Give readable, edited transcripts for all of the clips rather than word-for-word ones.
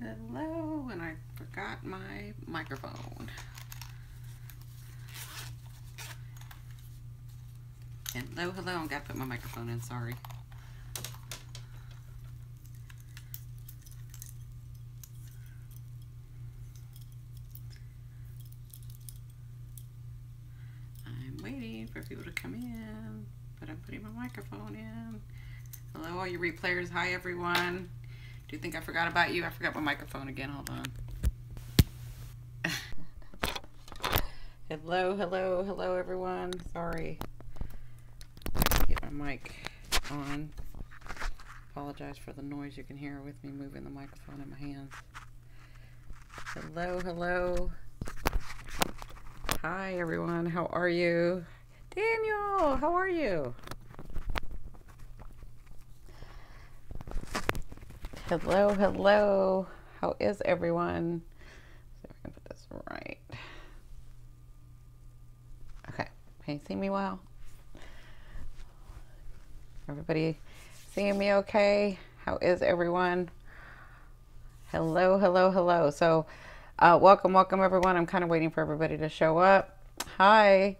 Hello, and I forgot my microphone. Hello, I gotta put my microphone in, sorry. I'm waiting for people to come in, but I'm putting my microphone in. Hello, all you replayers. Hi, everyone. Do you think I forgot about you? I forgot my microphone again. Hold on. Hello, everyone. Sorry. I can get my mic on. Apologize for the noise you can hear with me moving the microphone in my hands. Hello. Hi, everyone. How are you? Daniel, how are you? Hello. How is everyone? See if I can put this right. Okay. Can you see me well? Everybody seeing me okay? How is everyone? Hello. So, welcome everyone. I'm kind of waiting for everybody to show up. Hi.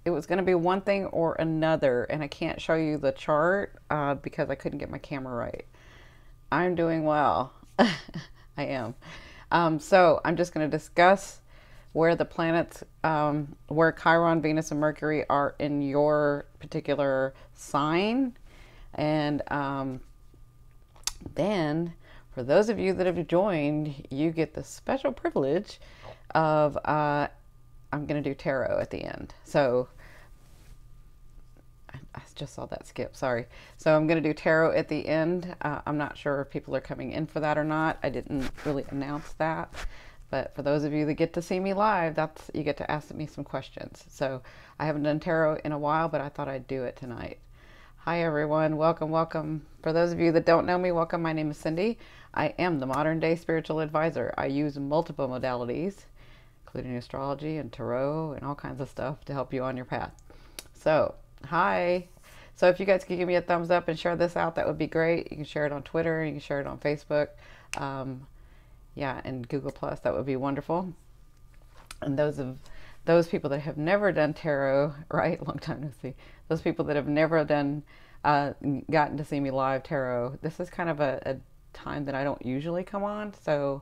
It was going to be one thing or another, and I can't show you the chart because I couldn't get my camera right. I'm doing well. I am. So I'm just going to discuss where the planets, where Chiron, Venus, and Mercury are in your particular sign. And then for those of you that have joined, you get the special privilege of I'm going to do tarot at the end. So I just saw that skip. Sorry. So I'm going to do tarot at the end. I'm not sure if people are coming in for that or not. I didn't really announce that. But for those of you that get to see me live, you get to ask me some questions. So I haven't done tarot in a while, but I thought I'd do it tonight. Hi, everyone. Welcome. For those of you that don't know me, welcome. My name is Cindy. I am the modern day spiritual advisor. I use multiple modalities, including astrology and tarot and all kinds of stuff to help you on your path. So, hi. So if you guys could give me a thumbs up and share this out, that would be great. You can share it on Twitter. You can share it on Facebook. Yeah, and Google Plus. That would be wonderful. And those people that have never done tarot, right? Long time no see. Those people that have never done, gotten to see me live tarot. This is kind of a time that I don't usually come on. So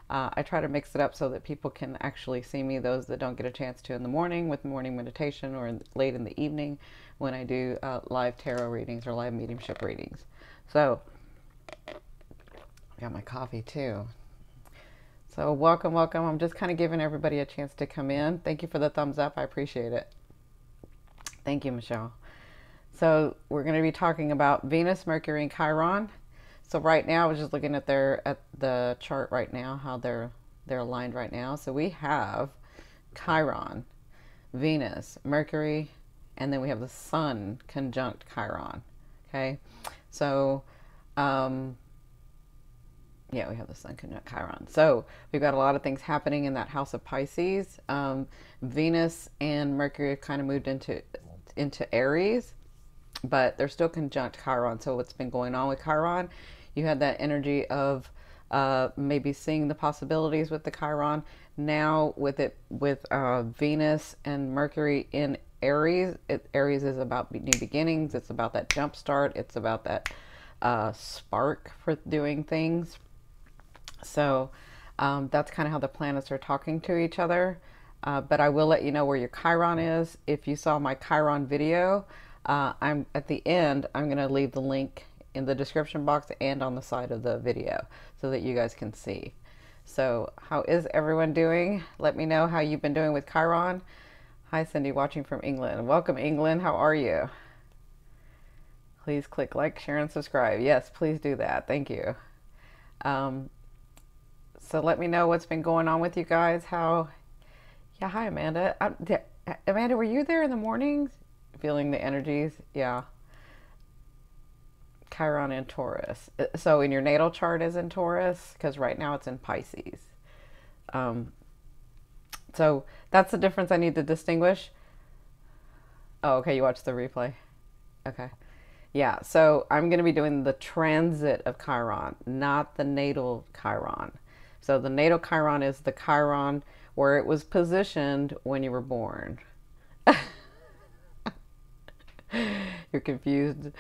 I try to mix it up so that people can actually see me, those that don't get a chance to in the morning with morning meditation or late in the evening when I do live tarot readings or live mediumship readings. So I got my coffee too. So welcome. I'm just kind of giving everybody a chance to come in. Thank you for the thumbs up. I appreciate it. Thank you, Michelle. So we're going to be talking about Venus, Mercury, and Chiron. So right now, I was just looking at the chart right now, how they're aligned right now. So we have Chiron, Venus, Mercury, and then we have the Sun conjunct Chiron. Okay, so yeah, we have the Sun conjunct Chiron. So we've got a lot of things happening in that house of Pisces. Venus and Mercury have kind of moved into Aries, but they're still conjunct Chiron. So what's been going on with Chiron? You had that energy of maybe seeing the possibilities with the Chiron. Now with Venus and Mercury in Aries, Aries is about new beginnings. It's about that jump start. It's about that spark for doing things. So that's kind of how the planets are talking to each other. But I will let you know where your Chiron is. If you saw my Chiron video, I'm at the end. I'm going to leave the link in the description box and on the side of the video so that you guys can see. So how is everyone doing? Let me know how you've been doing with Chiron. Hi, Cindy, watching from England. Welcome, England. How are you? Please click like, share, and subscribe. Yes, please do that. Thank you. So let me know what's been going on with you guys. Yeah, hi, Amanda. Amanda, were you there in the mornings? Feeling the energies? Yeah. Chiron in Taurus. So in your natal chart is in Taurus, because right now it's in Pisces. So that's the difference I need to distinguish. Oh, okay, you watched the replay. Okay. Yeah, so I'm going to be doing the transit of Chiron, not the natal Chiron. So the natal Chiron is the Chiron where it was positioned when you were born. You're confused.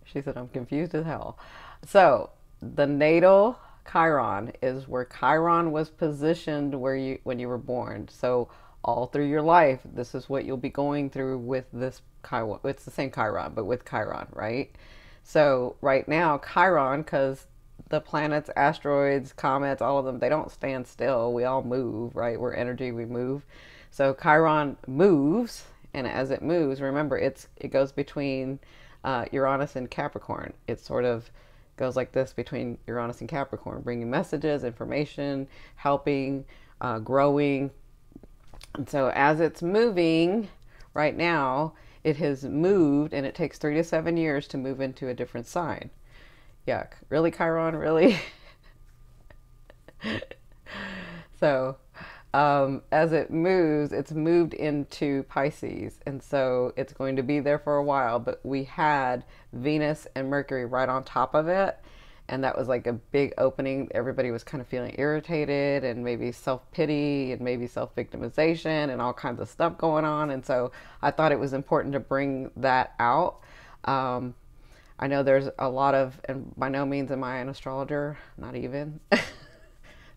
She said, I'm confused as hell. So the natal Chiron is where Chiron was positioned where you when you were born. So all through your life, this is what you'll be going through with this Chiron. It's the same Chiron, but with Chiron, right? So right now, Chiron, because the planets, asteroids, comets, all of them, they don't stand still. We all move, right? We're energy, we move. So Chiron moves, and as it moves, remember, it goes between Uranus and Capricorn. It sort of goes like this between Uranus and Capricorn, bringing messages, information, helping, growing. And so as it's moving right now, it has moved, and it takes 3 to 7 years to move into a different sign. Yuck. Really, Chiron? Really? So as it moves, it's moved into Pisces, and so it's going to be there for a while, but we had Venus and Mercury right on top of it, and that was like a big opening. Everybody was kind of feeling irritated and maybe self-pity and maybe self-victimization and all kinds of stuff going on, and so I thought it was important to bring that out. I know there's a lot of, and by no means am I an astrologer, not even.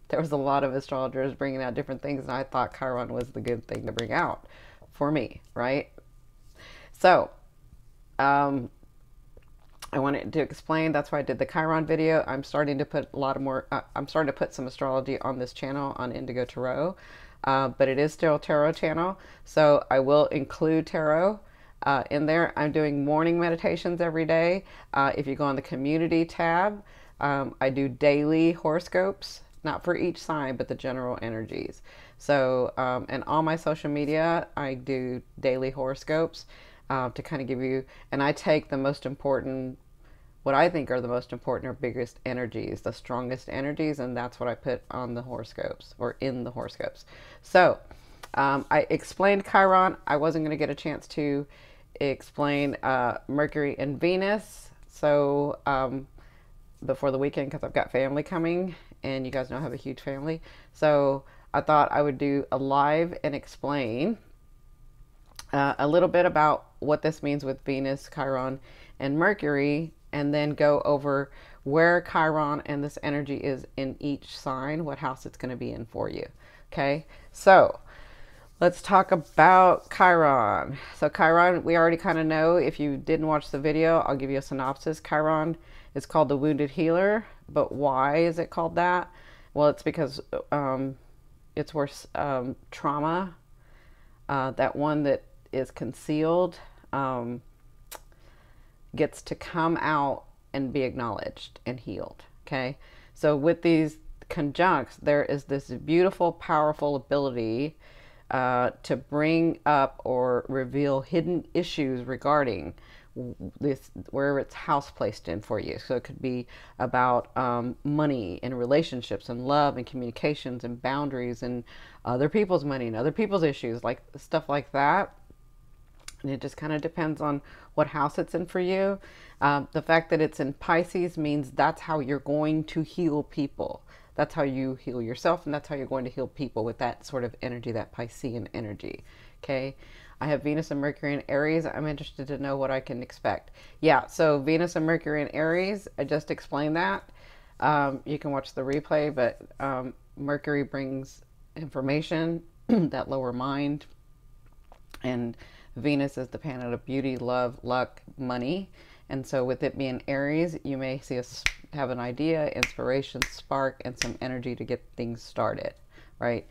There was a lot of astrologers bringing out different things, and I thought Chiron was the good thing to bring out for me, right? So, I wanted to explain, that's why I did the Chiron video. I'm starting to put a lot more, I'm starting to put some astrology on this channel, on Indigo Tarot, but it is still a tarot channel, so I will include tarot in there. I'm doing morning meditations every day. If you go on the community tab, I do daily horoscopes, not for each sign, but the general energies. So, and on my social media, I do daily horoscopes to kind of give you, and I take the most important, what I think are the most important or biggest energies, the strongest energies, and that's what I put on the horoscopes, or in the horoscopes. So, I explained Chiron. I wasn't going to get a chance to explain Mercury and Venus, so before the weekend, because I've got family coming, and you guys know I have a huge family, so I thought I would do a live and explain a little bit about what this means with Venus, Chiron, and Mercury, and then go over where Chiron and this energy is in each sign, what house it's going to be in for you. Okay, so let's talk about Chiron. So Chiron, we already kind of know. If you didn't watch the video, I'll give you a synopsis. Chiron is called the wounded healer, but why is it called that? Well, it's because it's where trauma, that one that is concealed, gets to come out and be acknowledged and healed. Okay, so with these conjuncts, there is this beautiful, powerful ability to bring up or reveal hidden issues regarding this, where it's house placed in for you. So it could be about money and relationships and love and communications and boundaries and other people's money and other people's issues, like stuff like that. And it just kind of depends on what house it's in for you. The fact that it's in Pisces means that's how you're going to heal people. That's how you heal yourself, and that's how you're going to heal people, with that sort of energy, that Piscean energy. Okay, I have Venus and Mercury in Aries. I'm interested to know what I can expect. Yeah, so Venus and Mercury in Aries, I just explained that. You can watch the replay, but Mercury brings information, that lower mind, and Venus is the planet of beauty, love, luck, money. And so with it being Aries, you may see us have an idea, inspiration, spark, and some energy to get things started, right?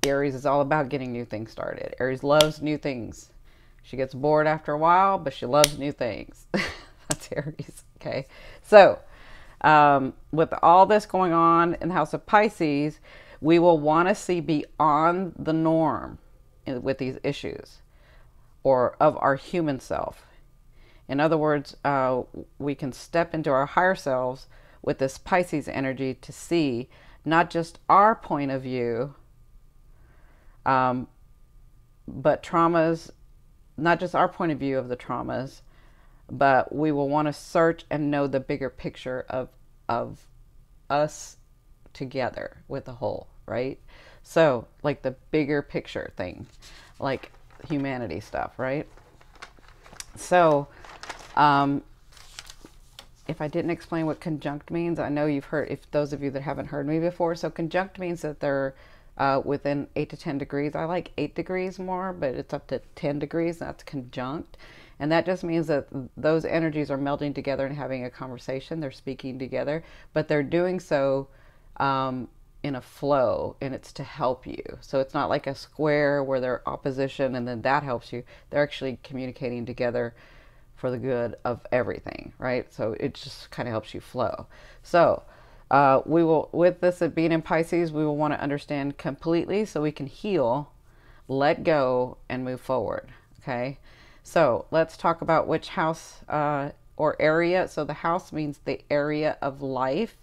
Aries is all about getting new things started. Aries loves new things. She gets bored after a while, but she loves new things. That's Aries, okay? So with all this going on in the house of Pisces, we will want to see beyond the norm with these issues, or of our human self. In other words, we can step into our higher selves with this Pisces energy to see not just our point of view, but traumas, not just our point of view of the traumas, but we will want to search and know the bigger picture of us together with the whole, right? So like the bigger picture thing, like humanity stuff, right? So if I didn't explain what conjunct means, I know you've heard, if those of you that haven't heard me before, so conjunct means that they're within 8 to 10 degrees. I like 8 degrees more, but it's up to 10 degrees. That's conjunct. And that just means that those energies are melding together and having a conversation. They're speaking together, but they're doing so in a flow, and it's to help you. So it's not like a square where they're opposition and then that helps you. They're actually communicating together for the good of everything, right? So it just kind of helps you flow. So we will, with this being in Pisces, we will want to understand completely so we can heal, let go, and move forward, okay? So let's talk about which house or area. So the house means the area of life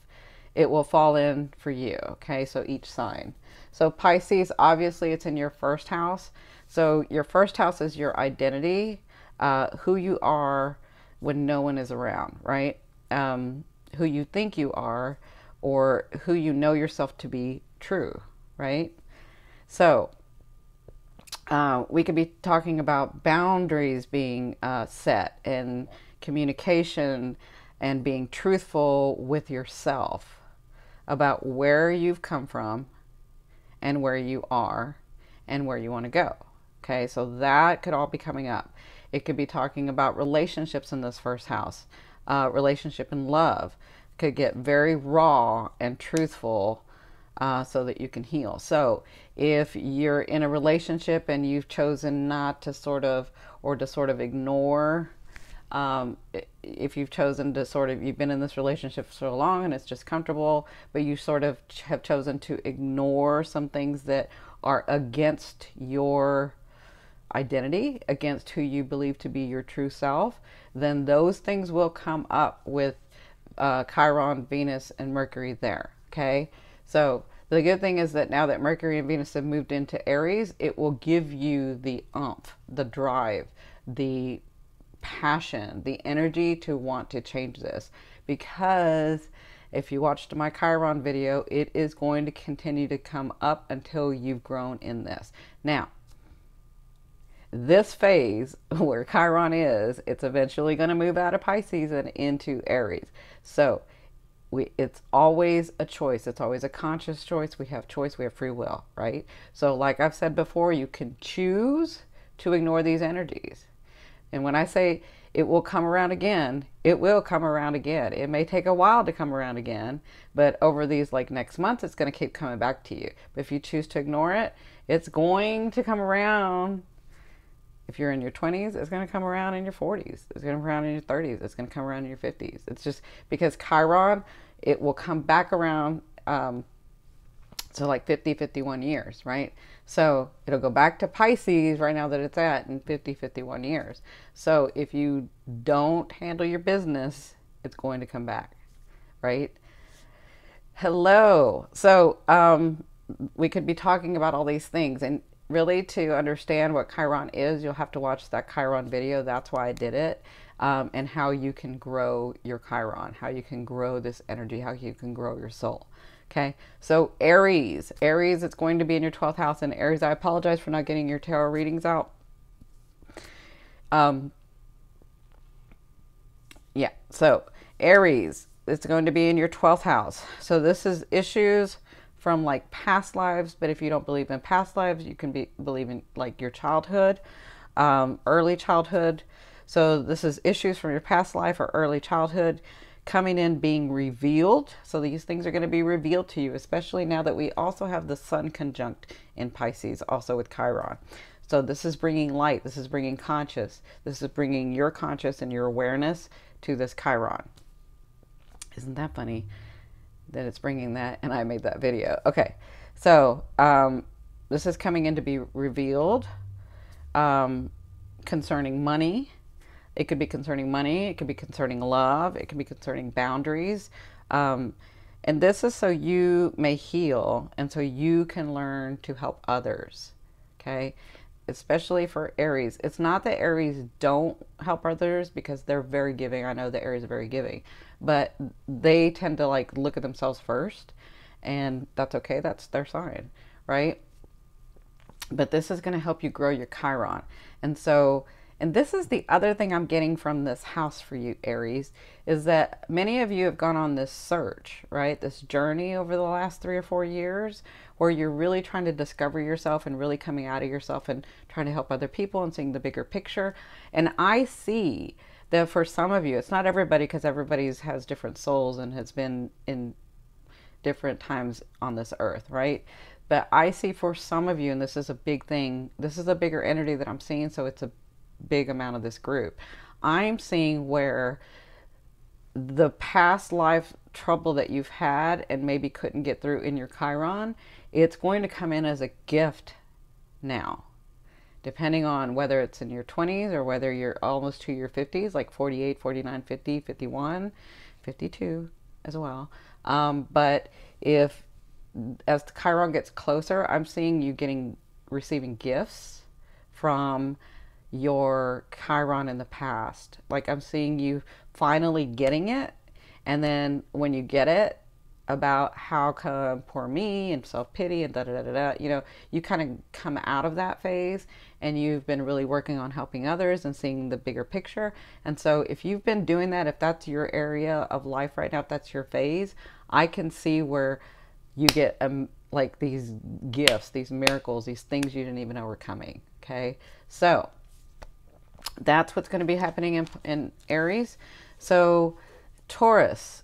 it will fall in for you, okay? So each sign. So Pisces, obviously it's in your first house. So your first house is your identity, who you are when no one is around, right? Who you think you are, or who you know yourself to be true, right? So we could be talking about boundaries being set, and communication, and being truthful with yourself about where you've come from and where you are and where you want to go. Okay, so that could all be coming up. It could be talking about relationships in this first house. Relationship and love could get very raw and truthful so that you can heal. So if you're in a relationship and you've chosen not to sort of, or to sort of ignore, if you've chosen to sort of, you've been in this relationship for so long and it's just comfortable, but you sort of have chosen to ignore some things that are against your identity, against who you believe to be your true self, then those things will come up with Chiron, Venus, and Mercury there, okay? So the good thing is that now that Mercury and Venus have moved into Aries, it will give you the oomph, the drive, the passion, the energy to want to change this. Because if you watched my Chiron video, it is going to continue to come up until you've grown in this. Now, this phase where Chiron is, it's eventually going to move out of Pisces and into Aries. So it's always a choice. It's always a conscious choice. We have choice. We have free will, right? So like I've said before, you can choose to ignore these energies. And when I say it will come around again, it will come around again. It may take a while to come around again, but over these like next months, it's going to keep coming back to you. But if you choose to ignore it, it's going to come around. If you're in your 20s, it's going to come around in your 40s. It's going to come around in your 30s. It's going to come around in your 50s. It's just because Chiron, it will come back around so like 50, 51 years, right? So it'll go back to Pisces right now that it's at in 50, 51 years. So if you don't handle your business, it's going to come back, right? Hello. So we could be talking about all these things, and really to understand what Chiron is, you'll have to watch that Chiron video. That's why I did it. And how you can grow your Chiron, how you can grow this energy, how you can grow your soul. Okay, so Aries, it's going to be in your 12th house. And Aries, I apologize for not getting your tarot readings out. Yeah, so Aries, it's going to be in your 12th house. So this is issues from like past lives, but if you don't believe in past lives, you can believe in like your childhood, early childhood. So this is issues from your past life or early childhood coming in, being revealed. So these things are going to be revealed to you, especially now that we also have the Sun conjunct in Pisces, also with Chiron. So this is bringing light. This is bringing conscious. This is bringing your conscious and your awareness to this Chiron. Isn't that funny that it's bringing that? And I made that video. Okay. So this is coming in to be revealed concerning money. It could be concerning money. It could be concerning love. It could be concerning boundaries. And this is so you may heal and so you can learn to help others. Okay. especially for Aries. It's not that Aries don't help others, because they're very giving. I know that Aries are very giving, but they tend to like look at themselves first, and that's okay. That's their sign, right? But this is going to help you grow your Chiron. And so, and this is the other thing I'm getting from this house for you, Aries, is that many of you have gone on this search, right? This journey over the last 3 or 4 years where you're really trying to discover yourself and really coming out of yourself and trying to help other people and seeing the bigger picture. And I see that for some of you, it's not everybody, because everybody has different souls and has been in different times on this earth, right? But I see for some of you, and this is a big thing, this is a bigger entity that I'm seeing, so it's a big amount of this group. I'm seeing where the past life trouble that you've had and maybe couldn't get through in your Chiron, it's going to come in as a gift now, depending on whether it's in your 20s or whether you're almost to your 50s, like 48, 49, 50, 51, 52 as well. But if, as the Chiron gets closer, I'm seeing you receiving gifts from your Chiron in the past. Like I'm seeing you finally getting it, and then when you get it, about how come poor me and self-pity and da-da-da-da-da, you know, you kind of come out of that phase and you've been really working on helping others and seeing the bigger picture. And so if you've been doing that, if that's your area of life right now, if that's your phase, I can see where you get like these gifts, these miracles, these things you didn't even know were coming. Okay, so that's what's going to be happening in Aries. So Taurus,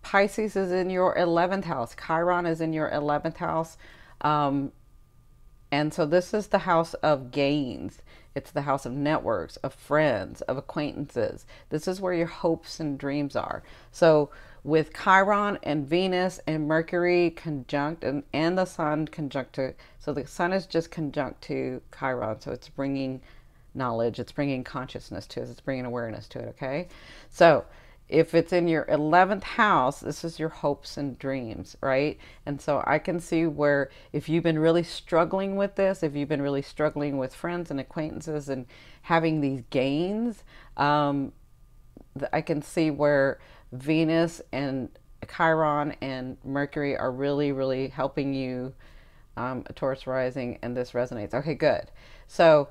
Pisces is in your 11th house. Chiron is in your 11th house. And so this is the house of gains. It's the house of networks, of friends, of acquaintances. This is where your hopes and dreams are. So with Chiron and Venus and Mercury conjunct and the Sun conjunct to, so the Sun is just conjunct to Chiron. So it's bringing knowledge, it's bringing consciousness to it, it's bringing awareness to it, okay? So if it's in your 11th house, this is your hopes and dreams, right? And so I can see where if you've been really struggling with this, if you've been really struggling with friends and acquaintances and having these gains, I can see where Venus and Chiron and Mercury are really, really helping you, Taurus rising, and this resonates. Okay, good. So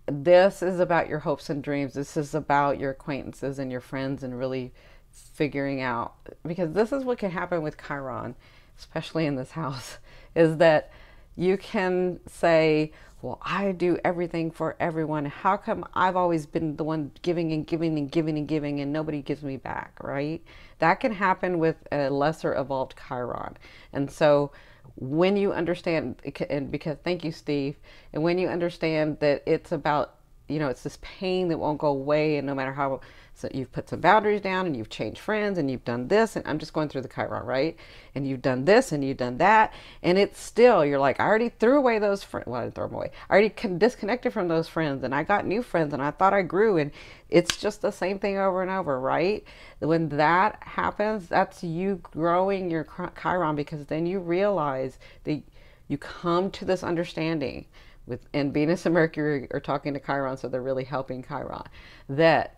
this is about your hopes and dreams. This is about your acquaintances and your friends and really figuring out, because this is what can happen with Chiron, especially in this house, is that you can say, well, I do everything for everyone. How come I've always been the one giving and giving and giving and giving and nobody gives me back, right? That can happen with a lesser evolved Chiron. And so when you understand, and because, thank you, Steve, and when you understand that it's about, you know, it's this pain that won't go away, and no matter how, so you've put some boundaries down and you've changed friends and you've done this, and I'm just going through the Chiron, right? And you've done this and you've done that, and it's still, you're like, I already threw away those friends. Well, I didn't throw them away. I already disconnected from those friends, and I got new friends, and I thought I grew, and it's just the same thing over and over, right? When that happens, that's you growing your Chiron, because then you realize that you come to this understanding with, and Venus and Mercury are talking to Chiron, so they're really helping Chiron, that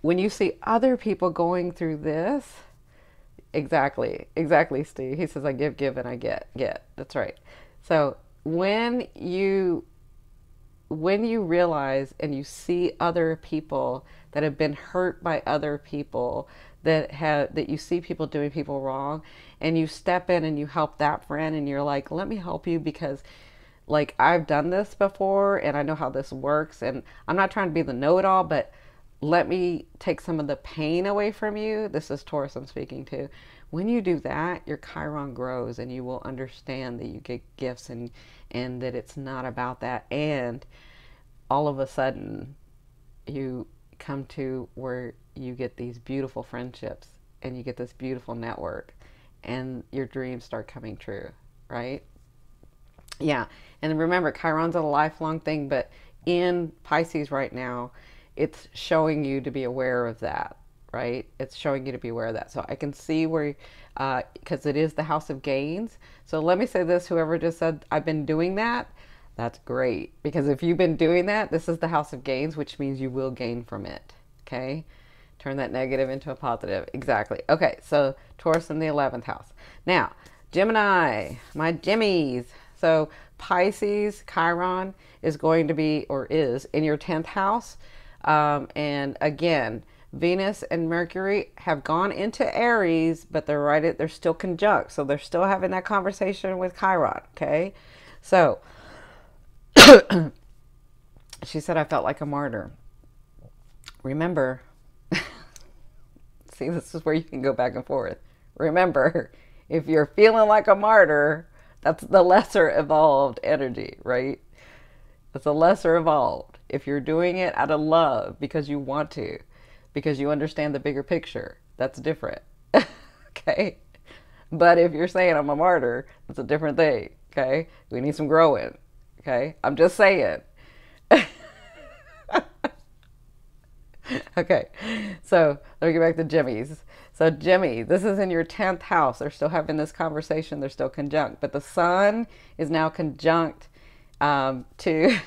when you see other people going through this, exactly, Steve. He says, I give, and I get. That's right. So when you realize and you see other people that have been hurt by other people, that you see people doing people wrong, and you step in and you help that friend, and you're like, let me help you because, like, I've done this before and I know how this works, and I'm not trying to be the know-it-all, but let me take some of the pain away from you. This is Taurus I'm speaking to. When you do that, your Chiron grows, and you will understand that you get gifts, and that it's not about that. And all of a sudden, you come to where you get these beautiful friendships, and you get this beautiful network, and your dreams start coming true, right? Yeah. And remember, Chiron's a lifelong thing, but in Pisces right now, it's showing you to be aware of that, right? It's showing you to be aware of that. So I can see where, because it is the house of gains. So let me say this, whoever just said, I've been doing that, That's great, because if you've been doing that, this is the house of gains, which means you will gain from it. Okay? Turn that negative into a positive. Exactly. Okay, so Taurus in the 11th house. Now, Gemini, my Jimmies. So Pisces, Chiron is going to be, or is, in your 10th house. And again, Venus and Mercury have gone into Aries, but they're still conjunct. So they're still having that conversation with Chiron. Okay? So she said, I felt like a martyr. Remember, see, this is where you can go back and forth. Remember, if you're feeling like a martyr, that's the lesser evolved energy, right? It's a lesser evolved. If you're doing it out of love because you want to, because you understand the bigger picture, that's different. Okay? But if you're saying I'm a martyr, that's a different thing. Okay? We need some growing. Okay? I'm just saying. Okay, so let me get back to Jimmy's. So Jimmy, this is in your 10th house. They're still having this conversation. They're still conjunct. But the sun is now conjunct to...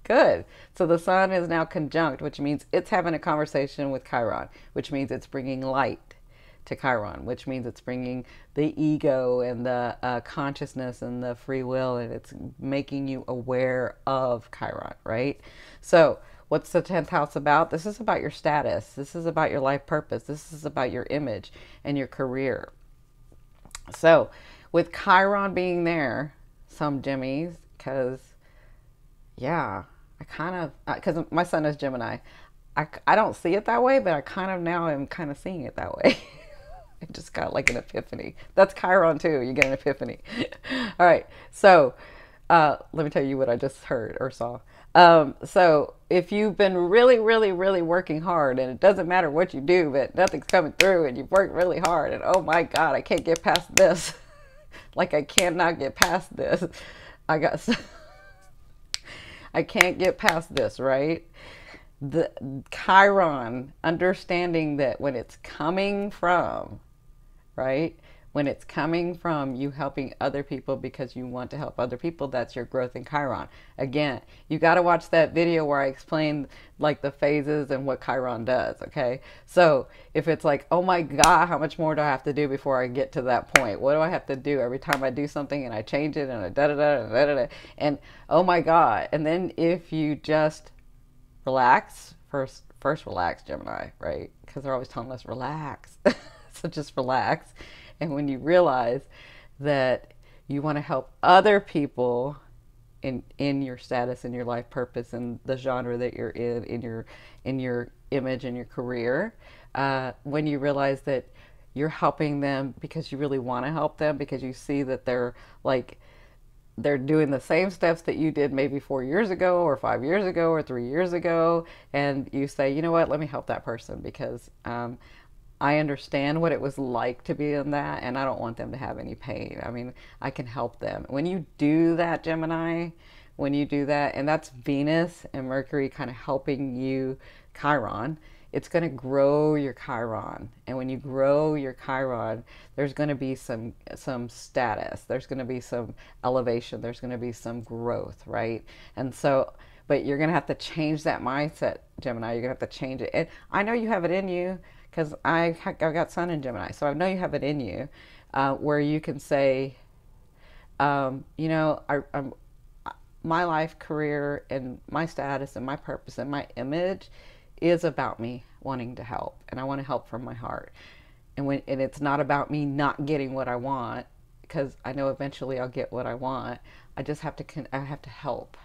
Good. So the sun is now conjunct, which means it's having a conversation with Chiron, which means it's bringing light to Chiron, which means it's bringing the ego and the consciousness and the free will, and it's making you aware of Chiron, right? So what's the 10th house about? This is about your status. This is about your life purpose. This is about your image and your career. So with Chiron being there, some Jimmies, because, yeah, I kind of, because my son is Gemini. I don't see it that way, but I kind of now am kind of seeing it that way. I just got like an epiphany. That's Chiron too. You get an epiphany. All right. So let me tell you what I just heard or saw. So if you've been really, really, really working hard, and it doesn't matter what you do, but nothing's coming through, and you've worked really hard, and oh my God, I can't get past this. Like I cannot get past this. I can't get past this, right? The Chiron, understanding that when it's coming from, right? When it's coming from you helping other people because you want to help other people, that's your growth in Chiron. Again, you got to watch that video where I explain like the phases and what Chiron does, okay? So if it's like, oh my God, how much more do I have to do before I get to that point? What do I have to do every time I do something and I change it and I da-da-da, and oh my God. And then if you just relax, first relax, Gemini, right? Because they're always telling us relax. So just relax. And when you realize that you want to help other people in your status, in your life purpose, and the genre that you're in your image and your career, when you realize that you're helping them because you really want to help them, because you see that they're doing the same steps that you did maybe 4 years ago or 5 years ago or 3 years ago, and you say, you know what, let me help that person because I understand what it was like to be in that, and I don't want them to have any pain. I mean, I can help them. When you do that, Gemini, when you do that, and that's Venus and Mercury kind of helping you, Chiron, it's going to grow your Chiron. And when you grow your Chiron, there's going to be some status. There's going to be some elevation. There's going to be some growth, right? And so, but you're going to have to change that mindset, Gemini. You're going to have to change it. And I know you have it in you, because I've got Sun in Gemini, so I know you have it in you, where you can say, you know, my life, career, and my status, and my purpose, and my image is about me wanting to help, and I want to help from my heart. And it's not about me not getting what I want, because I know eventually I'll get what I want. I just have to I have to help.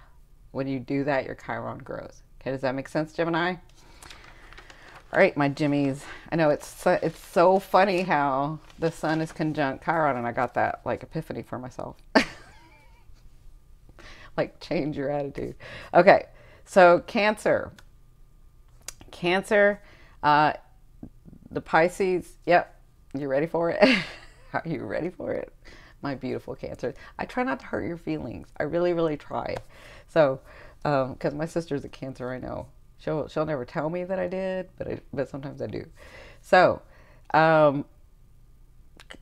When you do that, your Chiron grows. Okay, does that make sense, Gemini? All right, my Jimmies. I know it's so funny how the sun is conjunct Chiron, and I got that like epiphany for myself. Like change your attitude. Okay, so Cancer. Cancer, the Pisces. Yep, you ready for it? Are you ready for it? My beautiful Cancer. I try not to hurt your feelings. I really, really try. So, because my sister's a Cancer, I know. She'll never tell me that I did, but sometimes I do. So,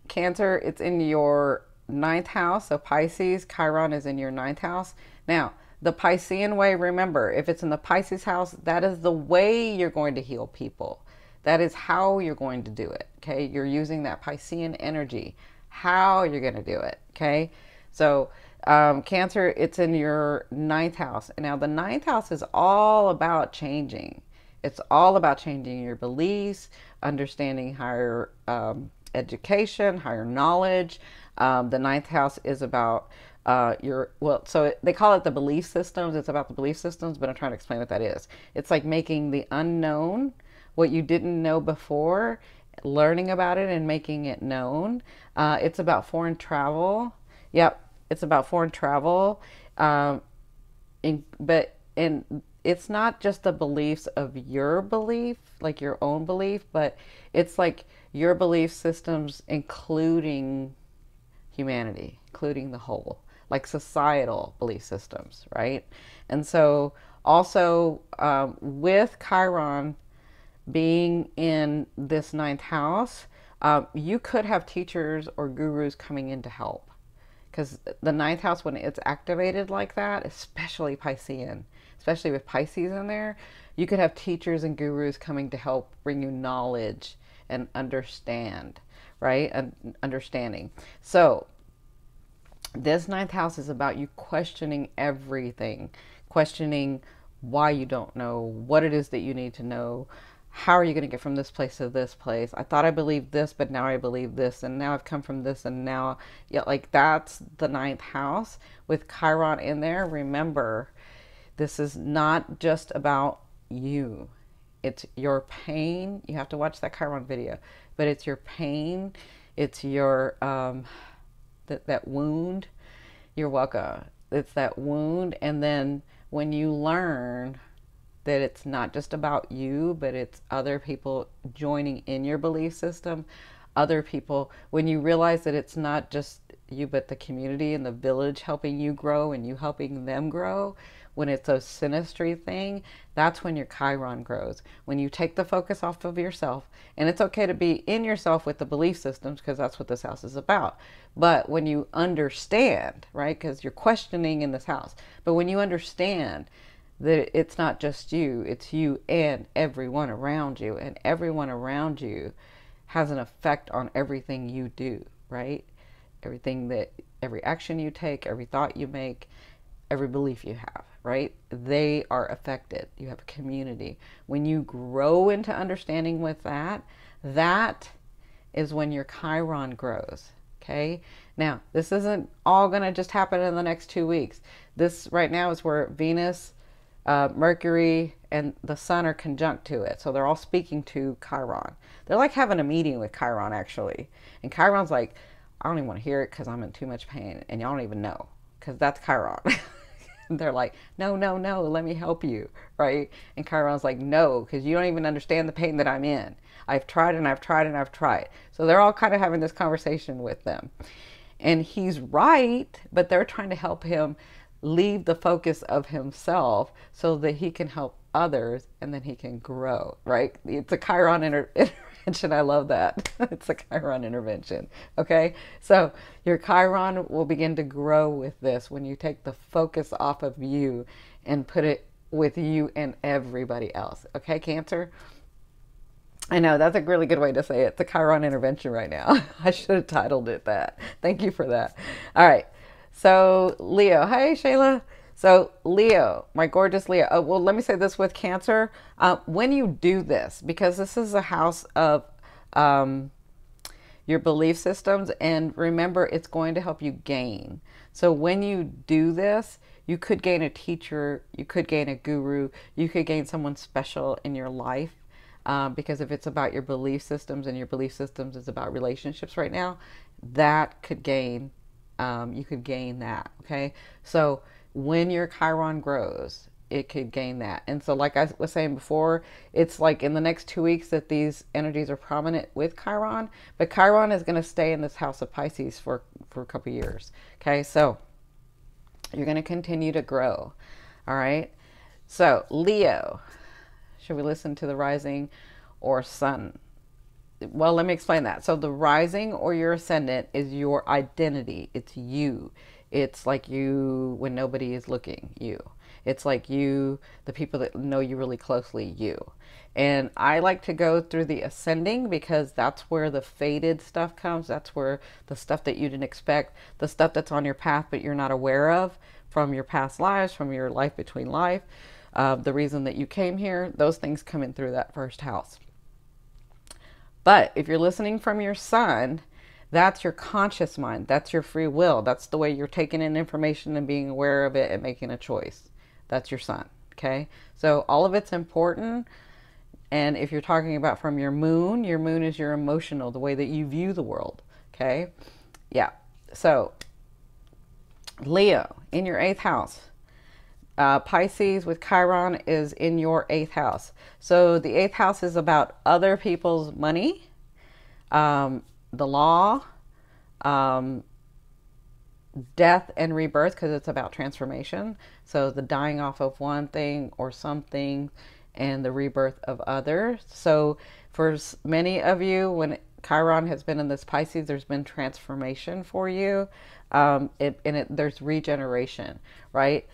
Cancer, it's in your ninth house, so Pisces, Chiron is in your ninth house. Now, the Piscean way, remember, if it's in the Pisces house, that is the way you're going to heal people. That is how you're going to do it, okay? You're using that Piscean energy, how you're going to do it, okay? So Cancer, it's in your ninth house. Now, the ninth house is all about changing. It's all about changing your beliefs, understanding higher education, higher knowledge. The ninth house is about they call it the belief systems. It's about the belief systems, but I'm trying to explain what that is. It's like making the unknown, what you didn't know before, learning about it and making it known. It's about foreign travel. Yep, it's about foreign travel. But it's not just the beliefs of your belief, like your own belief, but it's like your belief systems including humanity, including the whole, like societal belief systems, right? And so also with Chiron being in this ninth house, you could have teachers or gurus coming in to help. Because the ninth house, when it's activated like that, especially Piscean, especially with Pisces in there, you could have teachers and gurus coming to help bring you knowledge and understand, right? And understanding. So this ninth house is about you questioning everything, questioning why you don't know, what it is that you need to know. How are you going to get from this place to this place? I thought I believed this, but now I believe this, and now I've come from this, and now, yeah, like that's the ninth house with Chiron in there. Remember, this is not just about you. It's your pain. You have to watch that Chiron video, but it's your pain. It's your, that wound. You're welcome. It's that wound. And then when you learn that it's not just about you, but it's other people joining in your belief system, other people, when you realize that it's not just you, but the community and the village helping you grow and you helping them grow, when it's a synastry thing, that's when your Chiron grows. When you take the focus off of yourself, and it's okay to be in yourself with the belief systems, because that's what this house is about. But when you understand, right, because you're questioning in this house, but when you understand that it's not just you, it's you and everyone around you, and everyone around you has an effect on everything you do, right? Every action you take, every thought you make, every belief you have, right? They are affected. You have a community. When you grow into understanding with that, that is when your Chiron grows, okay? Now, this isn't all going to just happen in the next 2 weeks. This right now is where Venus, Mercury, and the Sun are conjunct to it. So they're all speaking to Chiron. They're like having a meeting with Chiron, actually. And Chiron's like, I don't even want to hear it because I'm in too much pain. And y'all don't even know, because that's Chiron. They're like, no, no, no, let me help you, right? And Chiron's like, no, because you don't even understand the pain that I'm in. I've tried and I've tried and I've tried. So they're all kind of having this conversation with them. And he's right, but they're trying to help him leave the focus of himself so that he can help others and then he can grow, right? It's a Chiron intervention. I love that. It's a Chiron intervention. Okay. So your Chiron will begin to grow with this when you take the focus off of you and put it with you and everybody else. Okay, Cancer? I know, that's a really good way to say it. It's a Chiron intervention right now. I should have titled it that. Thank you for that. All right. So Leo, hey Shayla. So Leo, my gorgeous Leo. Oh, well, let me say this with Cancer. When you do this, because this is a house of your belief systems, and remember, it's going to help you gain. So when you do this, you could gain a teacher, you could gain a guru, you could gain someone special in your life. Because if it's about your belief systems and your belief systems is about relationships right now, that could gain, you could gain that, okay? So when your Chiron grows, it could gain that. And so like I was saying before, it's like in the next 2 weeks that these energies are prominent with Chiron, but Chiron is going to stay in this house of Pisces for a couple years, okay? So you're going to continue to grow, all right? So Leo, should we listen to the rising or sun? well, let me explain that. So the rising or your ascendant is your identity. It's you. It's like you when nobody is looking, you. It's like you, the people that know you really closely, you. And I like to go through the ascending because that's where the faded stuff comes. That's where the stuff that you didn't expect, the stuff that's on your path but you're not aware of from your past lives, from your life between life, the reason that you came here, those things come in through that first house. But if you're listening from your sun, that's your conscious mind. That's your free will. That's the way you're taking in information and being aware of it and making a choice. That's your sun. Okay. So all of it's important. And if you're talking about from your moon is your emotional, the way that you view the world. Okay. Yeah. So Leo in your 8th house. Pisces with Chiron is in your 8th house. So the 8th house is about other people's money, the law, death and rebirth, because it's about transformation. So the dying off of one thing or something and the rebirth of others. So for many of you, when Chiron has been in this Pisces, there's been transformation for you. There's regeneration, right?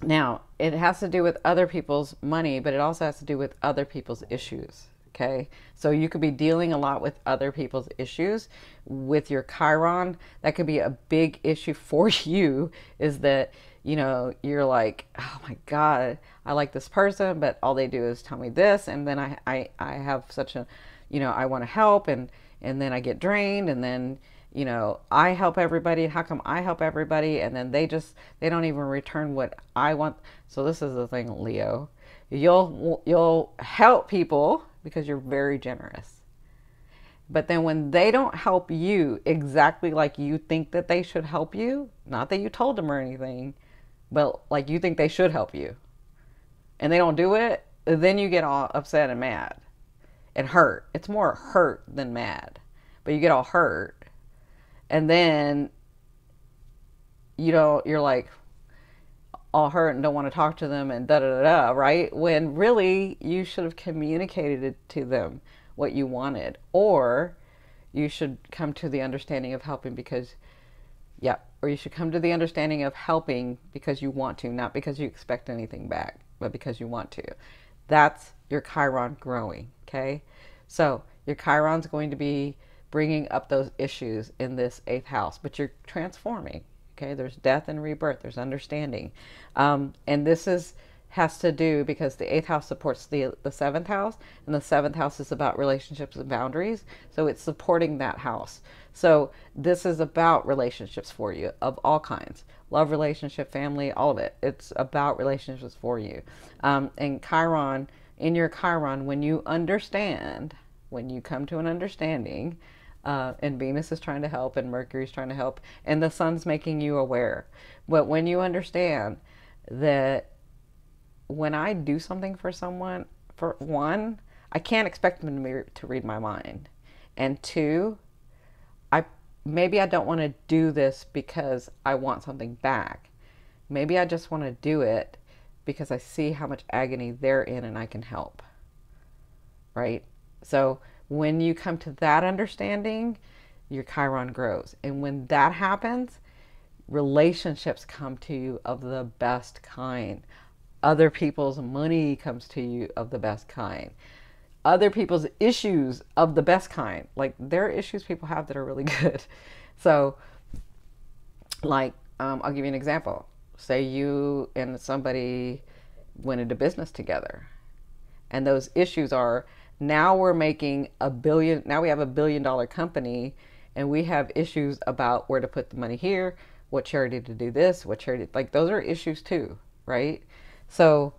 Now, it has to do with other people's money, but it also has to do with other people's issues, okay? So you could be dealing a lot with other people's issues. With your Chiron, that could be a big issue for you, is that, you know, you're like, oh my God, I like this person, but all they do is tell me this, and then I have such a, you know, I want to help, and then I get drained, and then, you know, I help everybody. How come I help everybody? And then they don't even return what I want. So this is the thing, Leo. You'll help people because you're very generous. But then when they don't help you exactly like you think that they should help you, not that you told them or anything, but like you think they should help you, and they don't do it, then you get all upset and mad and hurt. It's more hurt than mad, but you get all hurt. And then, you know, you're like all hurt and don't want to talk to them and da-da-da-da, right? When really you should have communicated to them what you wanted. Or you should come to the understanding of helping because, yeah, or you should come to the understanding of helping because you want to, not because you expect anything back, but because you want to. That's your Chiron growing, okay? So your Chiron's going to be bringing up those issues in this 8th house, but you're transforming. Okay, there's death and rebirth. There's understanding, and this has to do because the 8th house supports the 7th house, and the 7th house is about relationships and boundaries. So it's supporting that house. So this is about relationships for you of all kinds, love, relationship, family, all of it. It's about relationships for you. And Chiron, in your Chiron, when you understand, when you come to an understanding. And Venus is trying to help, and Mercury is trying to help, and the sun's making you aware. But when you understand that when I do something for someone, for one, I can't expect them to read my mind, and two, maybe I don't want to do this because I want something back. Maybe I just want to do it because I see how much agony they're in and I can help, right? So when you come to that understanding, your Chiron grows. And when that happens, relationships come to you of the best kind. Other people's money comes to you of the best kind. Other people's issues of the best kind. Like, there are issues people have that are really good. So, like, I'll give you an example. Say you and somebody went into business together. And those issues are, now we're making $1 billion, now we have $1 billion company, and we have issues about where to put the money here, what charity to do this, what charity, like those are issues too, right? So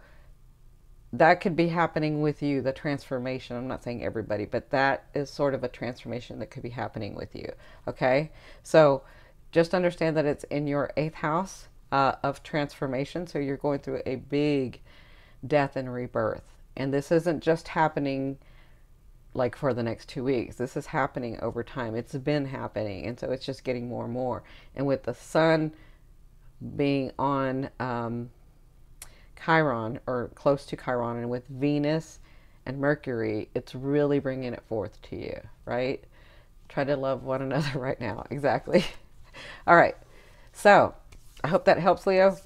that could be happening with you, the transformation. I'm not saying everybody, but that is sort of a transformation that could be happening with you, okay? So just understand that it's in your 8th house of transformation, so you're going through a big death and rebirth. And this isn't just happening like for the next 2 weeks. This is happening over time. It's been happening. And so it's just getting more and more. And with the sun being on Chiron, or close to Chiron, and with Venus and Mercury, it's really bringing it forth to you, right? Try to love one another right now. Exactly. All right. So I hope that helps, Leo.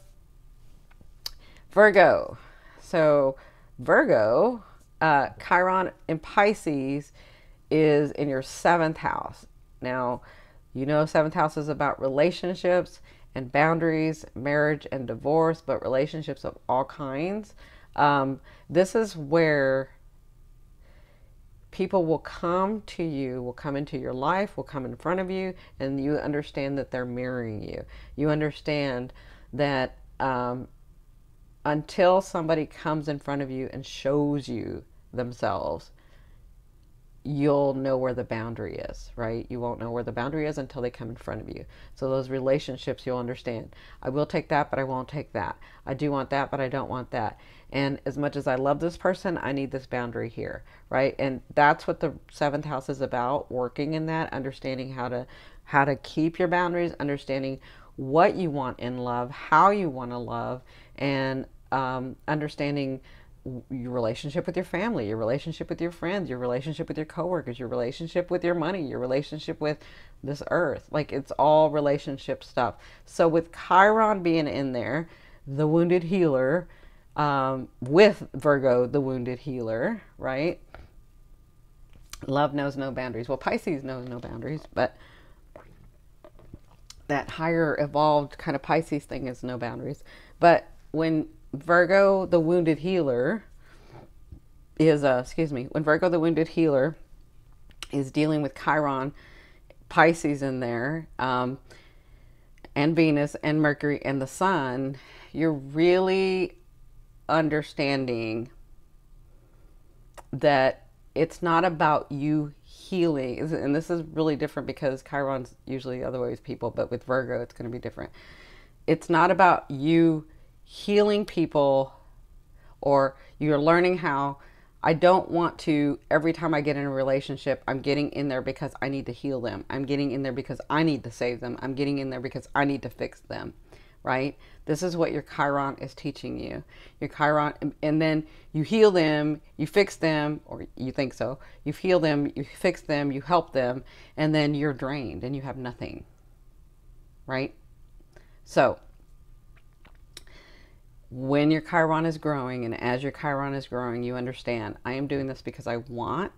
Virgo. So Virgo, Chiron in Pisces is in your 7th house. Now, you know, 7th house is about relationships and boundaries, marriage and divorce, but relationships of all kinds. This is where people will come to you, will come into your life, will come in front of you, and you understand that they're mirroring you. You understand that until somebody comes in front of you and shows you themselves, you'll know where the boundary is, right? You won't know where the boundary is until they come in front of you. So those relationships, you'll understand. I will take that, but I won't take that. I do want that, but I don't want that. And as much as I love this person, I need this boundary here, right? And that's what the 7th house is about, working in that, understanding how to keep your boundaries, understanding what you want in love, how you want to love, and understanding your relationship with your family, your relationship with your friends, your relationship with your coworkers, your relationship with your money, your relationship with this earth. Like, it's all relationship stuff. So with Chiron being in there, the wounded healer, with Virgo, the wounded healer, right? Love knows no boundaries. Well, Pisces knows no boundaries, but that higher evolved kind of Pisces thing is no boundaries. But when Virgo, the wounded healer, is, when Virgo, the wounded healer, is dealing with Chiron, Pisces in there, and Venus and Mercury and the Sun, you're really understanding that it's not about you healing. And this is really different because Chiron's usually other ways people, but with Virgo, it's going to be different. It's not about you healing people, or you're learning how. I don't want to, every time I get in a relationship, I'm getting in there because I need to heal them. I'm getting in there because I need to save them. I'm getting in there because I need to fix them, right? This is what your Chiron is teaching you. Your Chiron, and then you heal them, you fix them, or you think so. You heal them, you fix them, you help them, and then you're drained and you have nothing, right? So when your Chiron is growing, and as your Chiron is growing, you understand, I am doing this because I want,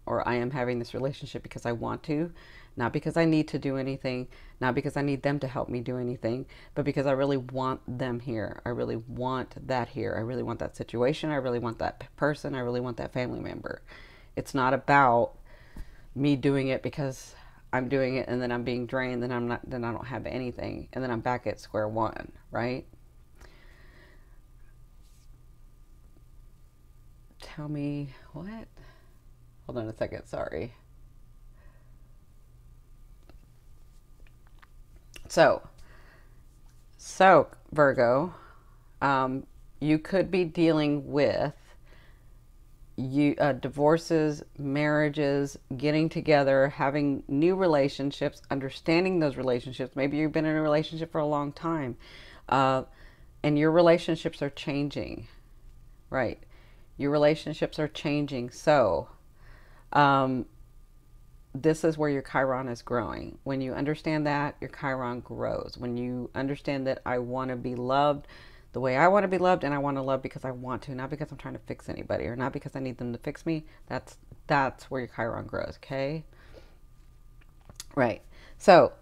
or I am having this relationship because I want to, not because I need to do anything, not because I need them to help me do anything, but because I really want them here. I really want that here. I really want that situation. I really want that person. I really want that family member. It's not about me doing it because I'm doing it and then I'm being drained, then I don't have anything, and then I'm back at square one, right? Tell me what? Hold on a second, sorry. So Virgo, you could be dealing with divorces, marriages, getting together, having new relationships, understanding those relationships. Maybe you've been in a relationship for a long time, and your relationships are changing, right? Your relationships are changing. So this is where your Chiron is growing. When you understand that, your Chiron grows. When you understand that I want to be loved the way I want to be loved, and I want to love because I want to, not because I'm trying to fix anybody, or not because I need them to fix me, that's where your Chiron grows, okay? Right. So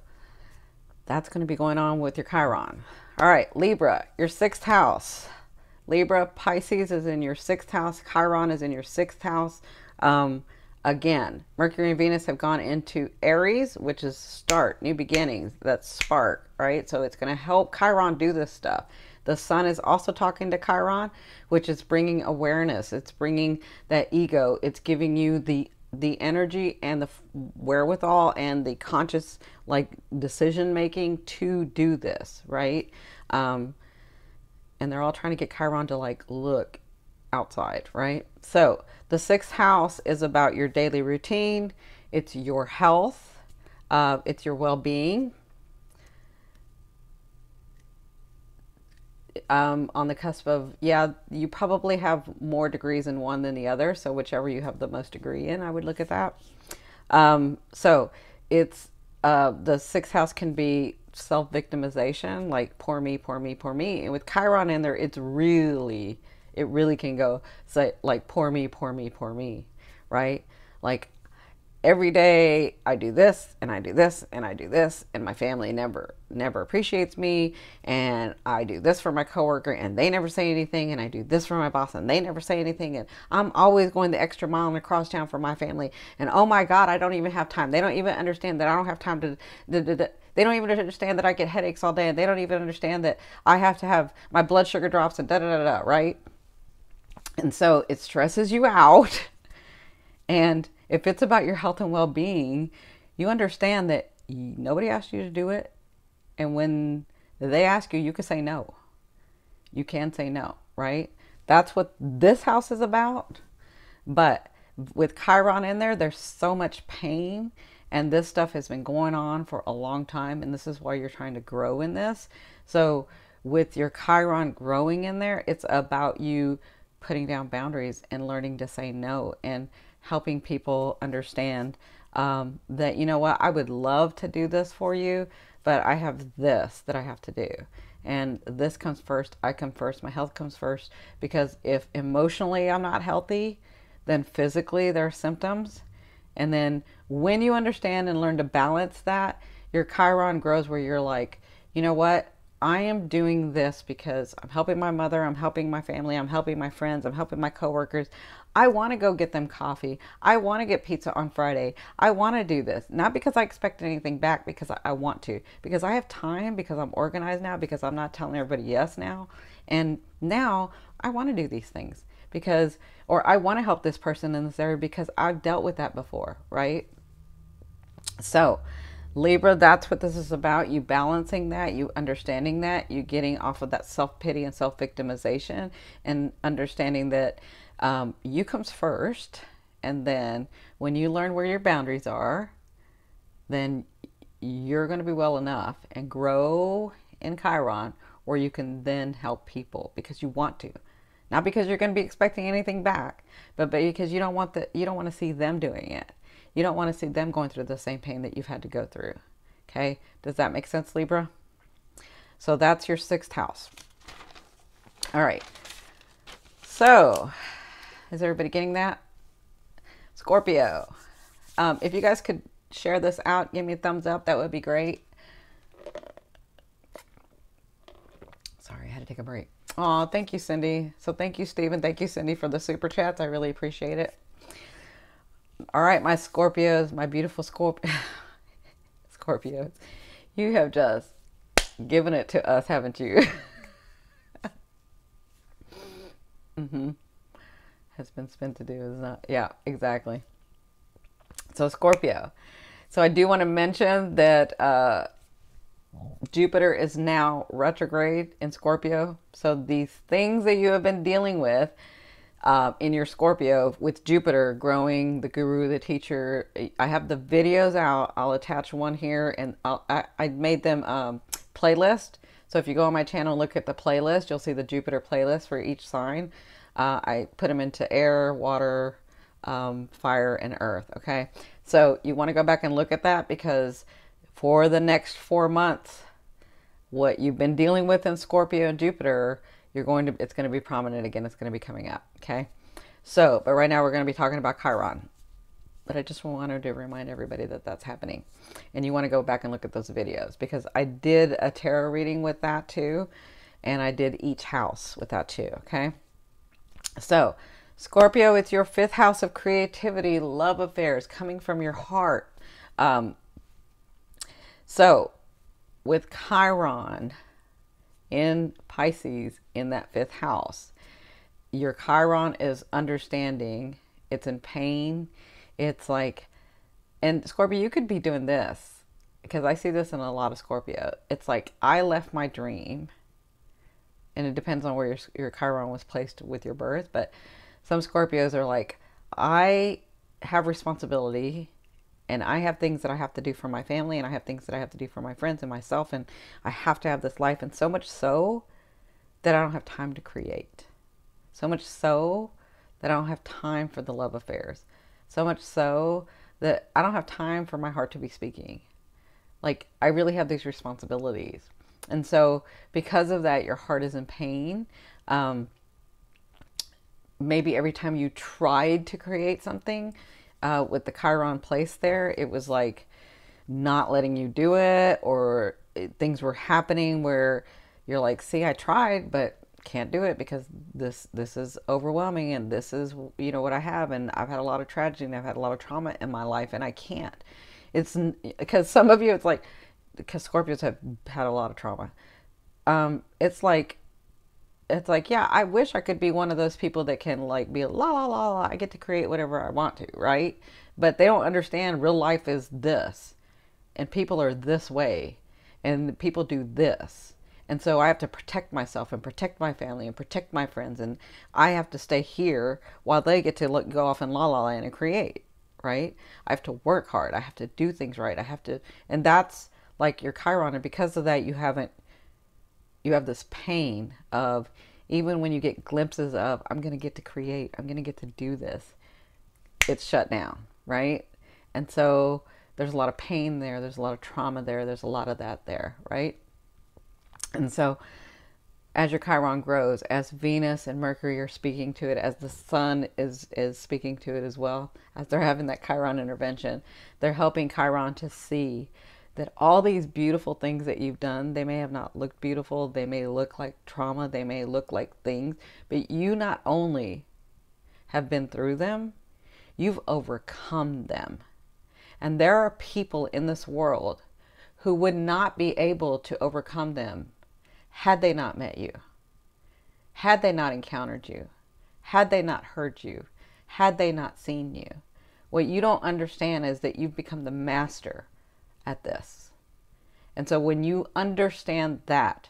that's going to be going on with your Chiron. All right, Libra, your 6th house. Libra, Pisces is in your 6th house. Chiron is in your 6th house. Again, Mercury and Venus have gone into Aries, which is start, new beginnings. That's spark, right? So it's going to help Chiron do this stuff. The Sun is also talking to Chiron, which is bringing awareness. It's bringing that ego. It's giving you the energy and the wherewithal and the conscious, like, decision making to do this, right? And they're all trying to get Chiron to, like, look outside, right? So the 6th house is about your daily routine. It's your health. It's your well-being. on the cusp of, yeah, you probably have more degrees in one than the other. So whichever you have the most degree in, I would look at that. So it's, the sixth house can be self-victimization, like poor me, poor me, poor me. And with Chiron in there, it really can go say like poor me, poor me, poor me, right? Like every day I do this and I do this and I do this, and my family never appreciates me, and I do this for my coworker and they never say anything, and I do this for my boss and they never say anything, and I'm always going the extra mile and across town for my family, and oh my God, I don't even have time. They don't even understand that I don't have time to they don't even understand that I get headaches all day, and they don't even understand that I have to have my blood sugar drops and da da da da, right? And so it stresses you out. And if it's about your health and well-being, you understand that nobody asked you to do it. And when they ask you, you can say no. You can say no, right? That's what this house is about. But with Chiron in there, there's so much pain. And this stuff has been going on for a long time. And this is why you're trying to grow in this. So with your Chiron growing in there, it's about you putting down boundaries and learning to say no, and helping people understand that, you know what, I would love to do this for you, but I have this that I have to do. And this comes first. I come first. My health comes first. Because if emotionally I'm not healthy, then physically there are symptoms. And then when you understand and learn to balance that, your Chiron grows where you're like, you know what? I am doing this because I'm helping my mother, I'm helping my family, I'm helping my friends, I'm helping my coworkers. I want to go get them coffee. I want to get pizza on Friday. I want to do this. Not because I expect anything back, because I want to. Because I have time, because I'm organized now, because I'm not telling everybody yes now. And now I want to do these things because, or I want to help this person in this area because I've dealt with that before, right? So Libra, that's what this is about. You balancing that, you understanding that, you getting off of that self-pity and self-victimization, and understanding that you comes first. And then when you learn where your boundaries are, then you're going to be well enough and grow in Chiron where you can then help people because you want to. Not because you're going to be expecting anything back, but because you don't want to see them doing it. You don't want to see them going through the same pain that you've had to go through. Okay? Does that make sense, Libra? So that's your sixth house. All right. So, is everybody getting that? Scorpio. If you guys could share this out, give me a thumbs up. That would be great. Sorry, I had to take a break. Oh, thank you, Cindy. So thank you, Stephen. Thank you, Cindy, for the super chats. I really appreciate it. All right, my Scorpios, my beautiful Scorpios, you have just given it to us, haven't you? Has been spent to do is not. Yeah, exactly. So Scorpio. So I do want to mention that Jupiter is now retrograde in Scorpio. So these things that you have been dealing with in your Scorpio with Jupiter growing, the guru, the teacher. I have the videos out. I'll attach one here, and I made them playlist. So if you go on my channel, look at the playlist, you'll see the Jupiter playlist for each sign. I put them into air, water, fire, and earth. Okay. So you want to go back and look at that, because for the next 4 months, what you've been dealing with in Scorpio and Jupiter, it's going to be prominent again. It's going to be coming up. Okay. So, but right now we're going to be talking about Chiron. But I just wanted to remind everybody that that's happening. And you want to go back and look at those videos, because I did a tarot reading with that too. And I did each house with that too. Okay. So Scorpio, it's your fifth house of creativity, love affairs, coming from your heart. So with Chiron in Pisces in that fifth house, your Chiron is understanding. It's in pain. It's like, and Scorpio, you could be doing this, because I see this in a lot of Scorpio. It's like, I left my dream, and it depends on where your Chiron was placed with your birth, but some Scorpios are like, I have responsibility, and I have things that I have to do for my family, and I have things that I have to do for my friends and myself, and I have to have this life. And so much so that I don't have time to create. So much so that I don't have time for the love affairs. So much so that I don't have time for my heart to be speaking. Like, I really have these responsibilities. And so because of that, your heart is in pain. Maybe every time you tried to create something with the Chiron place there, it was like not letting you do it, or things were happening where you're like, see, I tried, but can't do it because this is overwhelming, and this is, you know, what I have, and I've had a lot of tragedy and I've had a lot of trauma in my life, and I can't. It's because some of you, it's like, because Scorpios have had a lot of trauma. It's like, yeah, I wish I could be one of those people that can like be la la la la, I get to create whatever I want to, right? But they don't understand real life is this, and people are this way, and people do this. And so I have to protect myself and protect my family and protect my friends, and I have to stay here while they get to go off in la la land and create, right? I have to work hard. I have to do things right. I have to, and that's like your Chiron. And because of that, you have this pain of, even when you get glimpses of, I'm going to get to create, I'm going to get to do this, it's shut down, right? And so there's a lot of pain there. There's a lot of trauma there. There's a lot of that there, right? And so as your Chiron grows, as Venus and Mercury are speaking to it, as the sun is speaking to it as well, as they're having that Chiron intervention, they're helping Chiron to see that all these beautiful things that you've done, they may have not looked beautiful, they may look like trauma, they may look like things, but you not only have been through them, you've overcome them. And there are people in this world who would not be able to overcome them had they not met you, had they not encountered you, had they not heard you, had they not seen you. What you don't understand is that you've become the master at this. And so when you understand that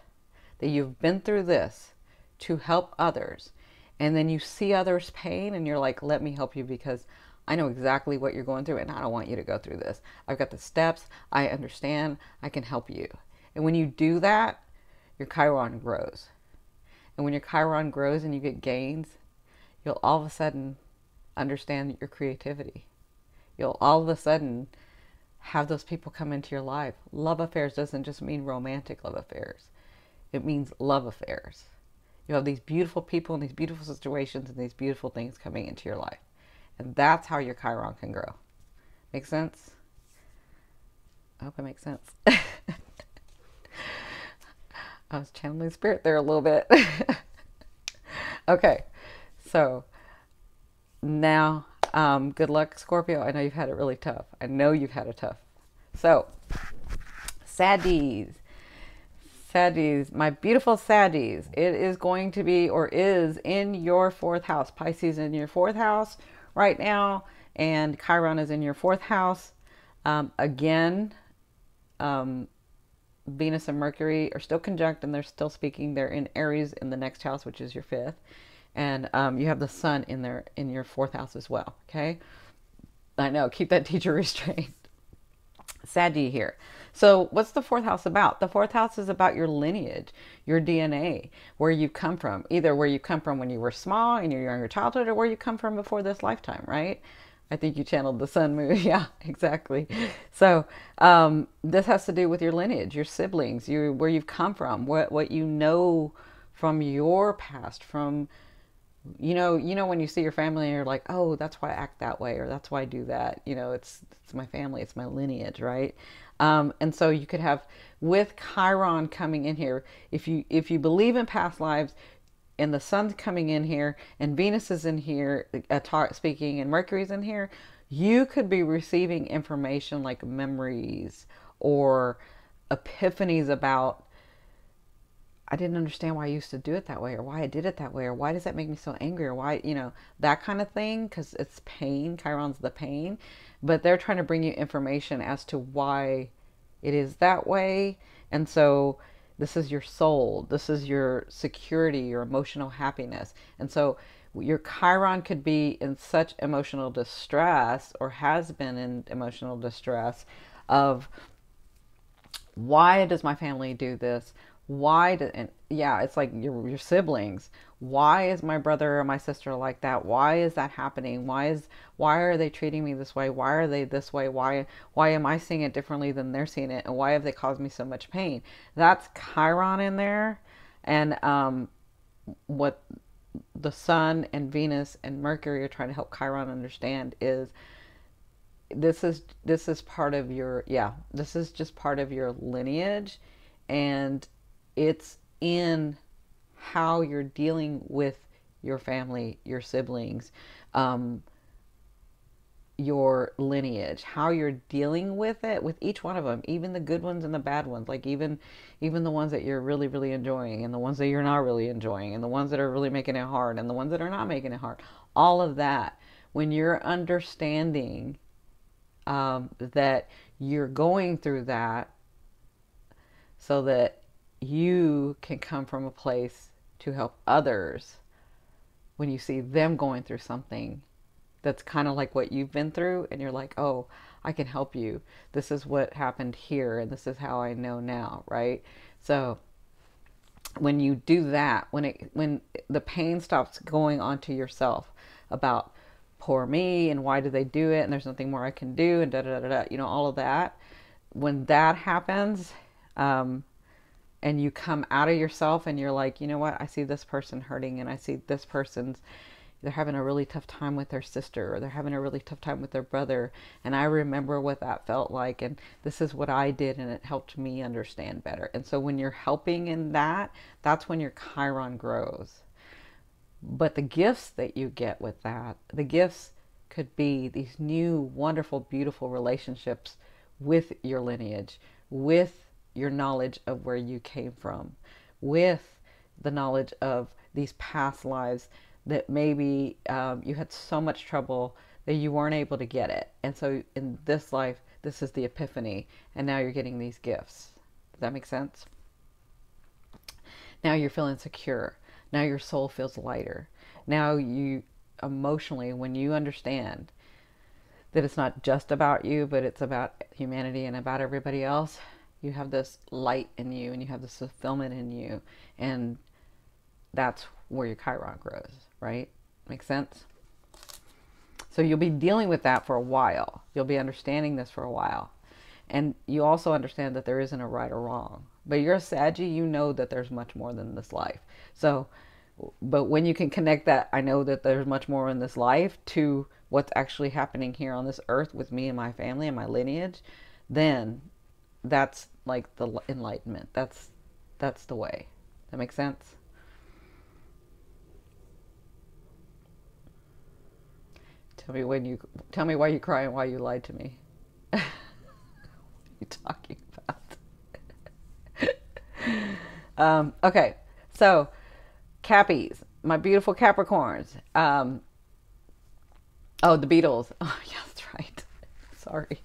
you've been through this to help others, and then you see others' pain and you're like, let me help you because I know exactly what you're going through and I don't want you to go through this. I've got the steps, I understand, I can help you. And when you do that, your Chiron grows. And when your Chiron grows and you get gains, you'll all of a sudden understand your creativity. You'll all of a sudden have those people come into your life. Love affairs doesn't just mean romantic love affairs. It means love affairs. You have these beautiful people and these beautiful situations and these beautiful things coming into your life. And that's how your Chiron can grow. Make sense? I hope it makes sense. I was channeling spirit there a little bit. Okay, so now, good luck, Scorpio. I know you've had it really tough. I know you've had it tough. So, Saddies, my beautiful Saddies, it is going to be, or is, in your 4th house. Pisces in your 4th house right now, and Chiron is in your 4th house. Again, Venus and Mercury are still conjunct, and they're still speaking. They're in Aries in the next house, which is your 5th. And you have the sun in there in your 4th house as well. Okay. I know, keep that teacher restrained. Saggy here. So what's the 4th house about? The 4th house is about your lineage, your DNA, where you come from, either where you come from when you were small in your younger childhood, or where you come from before this lifetime, right? I think you channeled the sun moon. Yeah, exactly. So this has to do with your lineage, your siblings, where you've come from, what you know from your past, from, you know, when you see your family and you're like, oh, that's why I act that way, or that's why I do that. You know, it's my family, it's my lineage, right? And so you could have, with Chiron coming in here, if you believe in past lives, and the sun's coming in here, and Venus is in here speaking, and Mercury's in here, you could be receiving information like memories or epiphanies about, I didn't understand why I used to do it that way, or why I did it that way, or why does that make me so angry, or why, you know, that kind of thing, because it's pain. Chiron's the pain. But they're trying to bring you information as to why it is that way. And so this is your soul. This is your security, your emotional happiness. And so your Chiron could be in such emotional distress, or has been in emotional distress, of, why does my family do this? Why do, and yeah, it's like your siblings. Why is my brother or my sister like that? Why is that happening? Why are they treating me this way? Why are they this way? Why am I seeing it differently than they're seeing it? And why have they caused me so much pain? That's Chiron in there. And what the sun and Venus and Mercury are trying to help Chiron understand is this is part of your, yeah, this is just part of your lineage, and it's in how you're dealing with your family, your siblings, um, your lineage, how you're dealing with it, with each one of them, even the good ones and the bad ones, like even the ones that you're really really enjoying, and the ones that you're not really enjoying, and the ones that are really making it hard, and the ones that are not making it hard. All of that, when you're understanding that you're going through that, so that you can come from a place to help others when you see them going through something that's kind of like what you've been through, and you're like, oh, I can help you. This is what happened here, and this is how I know now, right? So when you do that, when the pain stops going onto yourself about poor me and why do they do it and there's nothing more I can do and da da da da, you know, all of that. When that happens, and you come out of yourself and you're like, you know what, I see this person hurting, and I see this person's, they're having a really tough time with their sister, or they're having a really tough time with their brother, and I remember what that felt like, and this is what I did, and it helped me understand better. And so when you're helping in that, that's when your Chiron grows. But the gifts that you get with that, the gifts could be these new, wonderful, beautiful relationships with your lineage, with your knowledge of where you came from, with the knowledge of these past lives that maybe you had so much trouble that you weren't able to get it. And so in this life, this is the epiphany, and now you're getting these gifts. Does that make sense? Now you're feeling secure. Now your soul feels lighter. Now you emotionally, when you understand that it's not just about you, but it's about humanity and about everybody else, you have this light in you, and you have this fulfillment in you, and that's where your Chiron grows, right? Make sense? So you'll be dealing with that for a while. You'll be understanding this for a while. And you also understand that there isn't a right or wrong. But you're a Saggy, you know that there's much more than this life. So, but when you can connect that, I know that there's much more in this life, to what's actually happening here on this earth with me and my family and my lineage, then that's like the enlightenment. That's the way. That makes sense? Tell me why you cry and why you lied to me. What are you talking about? Okay, so Cappies, my beautiful Capricorns. Oh, the Beatles. Oh, yeah, that's right. Sorry.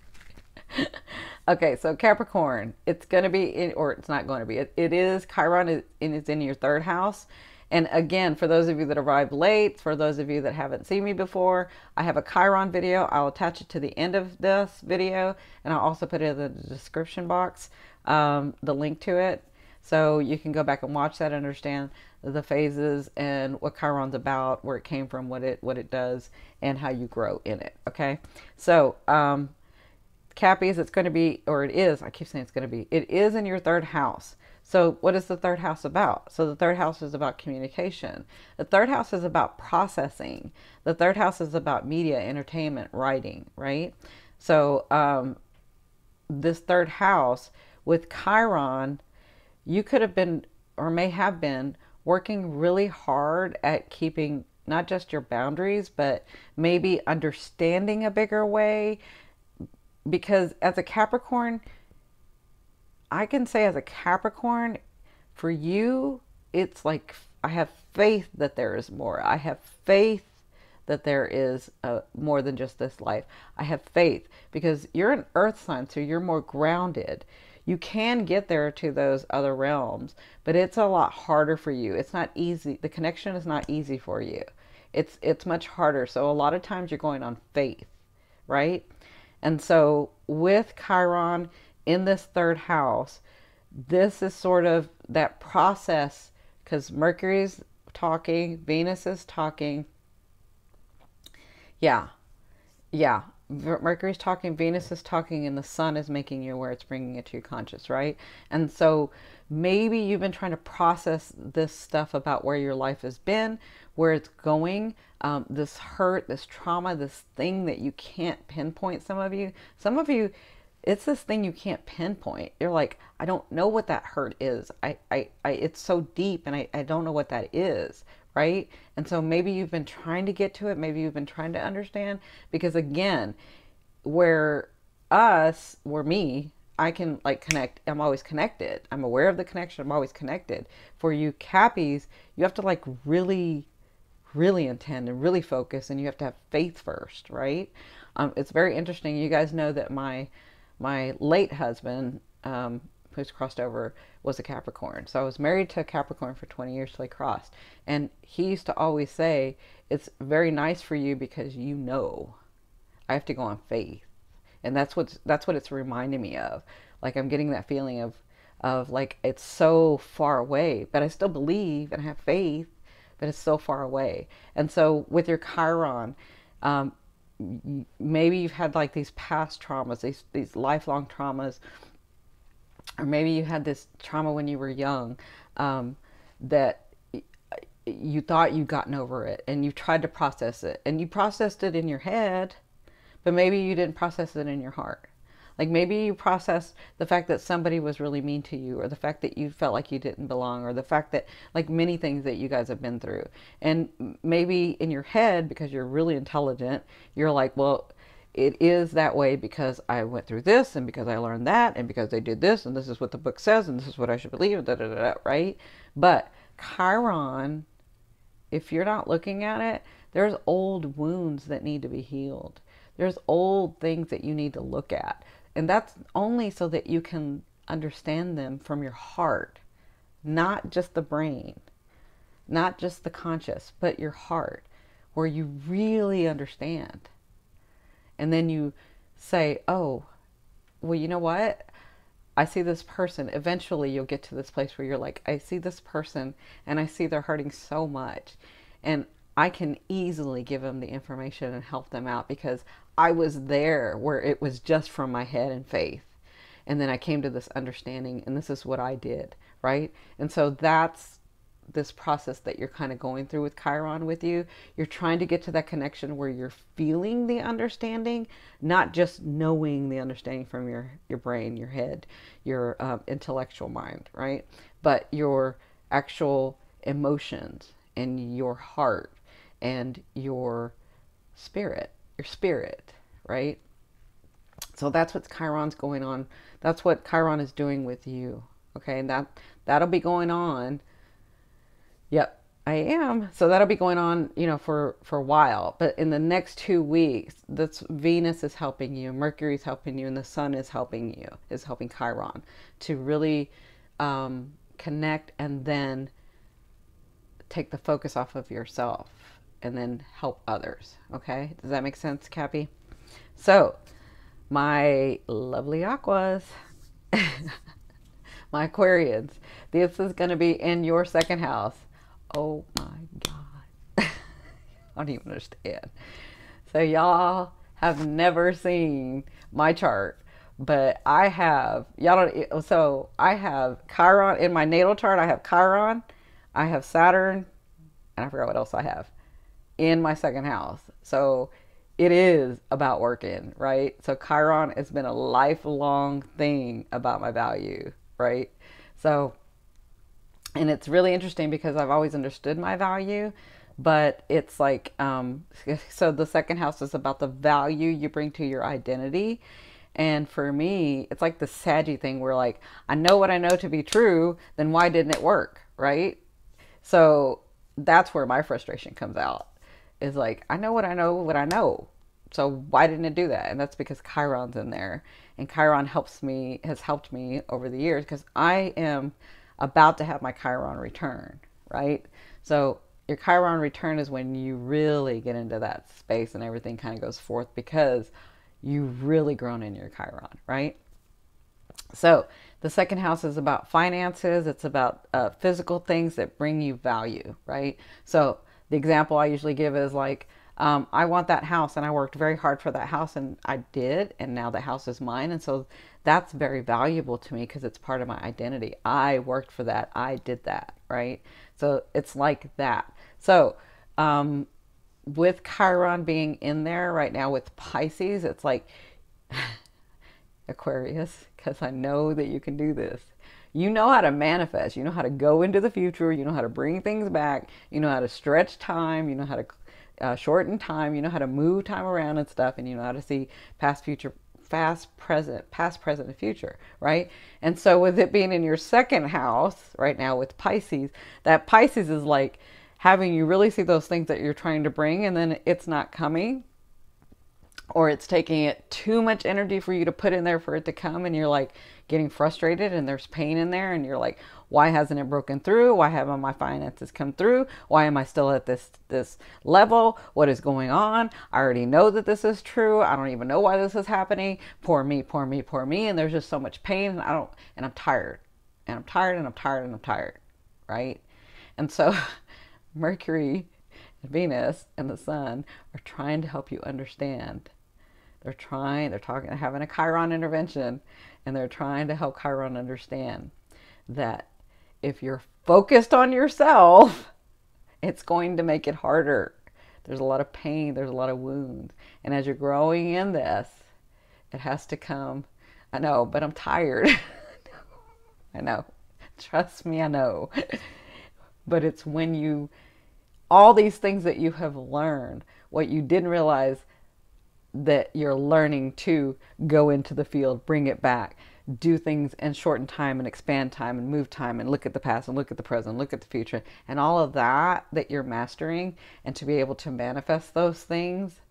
Okay, so Capricorn, it's going to be in, or it's not going to be. It is Chiron, and it's in your third house. And again, for those of you that arrived late, for those of you that haven't seen me before, I have a Chiron video. I'll attach it to the end of this video, and I'll also put it in the description box, the link to it. So you can go back and watch that, understand the phases and what Chiron's about, where it came from, what it does, and how you grow in it. Okay, so Cappies, it's going to be, or it is, I keep saying it's going to be, it is in your third house. So what is the third house about? So the third house is about communication. The third house is about processing. The third house is about media, entertainment, writing, right? So this third house with Chiron, you could have been, or may have been, working really hard at keeping not just your boundaries, but maybe understanding a bigger way. Because as a Capricorn, I can say as a Capricorn, for you, it's like, I have faith that there is more. I have faith that there is more than just this life. I have faith because you're an earth sign, so you're more grounded. You can get there to those other realms, but it's a lot harder for you. It's not easy. The connection is not easy for you. It's much harder. So a lot of times you're going on faith, right? And so with Chiron in this third house, this is sort of that process, because Mercury's talking, Venus is talking. Yeah, yeah. Mercury's talking, Venus is talking, and the sun is making you aware. It's bringing it to your conscious, right? And so maybe you've been trying to process this stuff about where your life has been, where it's going, this hurt, this trauma, this thing that you can't pinpoint. Some of you, it's this thing you can't pinpoint. You're like, I don't know what that hurt is. It's so deep, and I don't know what that is, right? And so maybe you've been trying to get to it. Maybe you've been trying to understand, because again, where me, I can like connect. I'm always connected. I'm aware of the connection. I'm always connected. For you Cappies, you have to like really, really intend and really focus, and you have to have faith first, right? It's very interesting. You guys know that my late husband, who's crossed over, was a Capricorn. So I was married to a Capricorn for 20 years till he crossed. And he used to always say, it's very nice for you because you know I have to go on faith. And that's what it's reminding me of. Like I'm getting that feeling of like it's so far away, but I still believe and have faith, but it's so far away. And so with your Chiron, maybe you've had like these past traumas, these lifelong traumas, or maybe you had this trauma when you were young, that you thought you'd gotten over it, and you tried to process it, and you processed it in your head, but maybe you didn't process it in your heart. Like maybe you processed the fact that somebody was really mean to you, or the fact that you felt like you didn't belong, or the fact that like many things that you guys have been through. And maybe in your head, because you're really intelligent, you're like, well, it is that way because I went through this, and because I learned that, and because they did this, and this is what the book says, and this is what I should believe, da, da, da, da, right? But Chiron, if you're not looking at it, there's old wounds that need to be healed. There's old things that you need to look at. And that's only so that you can understand them from your heart, not just the brain, not just the conscious, but your heart, where you really understand. And then you say, oh, well, you know what? I see this person. Eventually you'll get to this place where you're like, I see this person and I see they're hurting so much. And I can easily give them the information and help them out because I was there where it was just from my head and faith. And then I came to this understanding, and this is what I did, right? And so that's this process that you're kind of going through with Chiron with you. You're trying to get to that connection where you're feeling the understanding, not just knowing the understanding from your brain, your head, your intellectual mind, right? But your actual emotions and your heart and your spirit, right? So that's what Chiron's going on. That's what Chiron is doing with you. Okay, and that'll be going on. Yep, I am. So that'll be going on, for a while. But in the next 2 weeks, that's Venus is helping you, Mercury's helping you, and the sun is helping you, is helping Chiron to really connect and then take the focus off of yourself and then help others. Okay, does that make sense, Cappy? So my lovely aquas, my Aquarians, this is going to be in your second house. Oh my God. I don't even understand. So y'all have never seen my chart, but I have, so I have Chiron in my natal chart. I have Chiron, I have Saturn, and I forgot what else I have in my second house. So it is about working, right? So Chiron has been a lifelong thing about my value, right? So, and it's really interesting because I've always understood my value, but it's like, so the second house is about the value you bring to your identity. And for me, it's like the Saggy thing where like, I know what I know to be true, then why didn't it work, right? So that's where my frustration comes out. Is like, I know what I know. So why didn't it do that? And that's because Chiron's in there. And Chiron has helped me over the years because I am about to have my Chiron return, right? So your Chiron return is when you really get into that space and everything kind of goes forth because you've really grown in your Chiron, right? So the second house is about finances. It's about physical things that bring you value, right? So the example I usually give is like, I want that house and I worked very hard for that house and I did, and now the house is mine. And so that's very valuable to me because it's part of my identity. I worked for that. I did that, right? So it's like that. So with Chiron being in there right now with Pisces, it's like Aquarius, because I know that you can do this. You know how to manifest. You know how to go into the future. You know how to bring things back. You know how to stretch time. You know how to shorten time. You know how to move time around and stuff. And you know how to see past, future, past, present, and future, right? And so with it being in your second house right now with Pisces, that Pisces is like having you really see those things that you're trying to bring, and then it's not coming, or it's taking it too much energy for you to put in there for it to come, and you're like getting frustrated and there's pain in there and you're like, why hasn't it broken through? Why haven't my finances come through? Why am I still at this level? What is going on? I already know that this is true. I don't even know why this is happening. Poor me, poor me, poor me. And there's just so much pain, and I'm tired, and I'm tired, and I'm tired, and I'm tired, right? And so Mercury and Venus and the Sun are trying to help you understand. They're talking, they're having a Chiron intervention, and they're trying to help Chiron understand that if you're focused on yourself, it's going to make it harder. There's a lot of pain, there's a lot of wounds. And as you're growing in this, it has to come. I know, but I'm tired. I know. Trust me, I know. But it's when all these things that you have learned, what you didn't realize that you're learning to go into the field, bring it back, do things and shorten time and expand time and move time and look at the past and look at the present, look at the future, and all of that you're mastering, and to be able to manifest those things,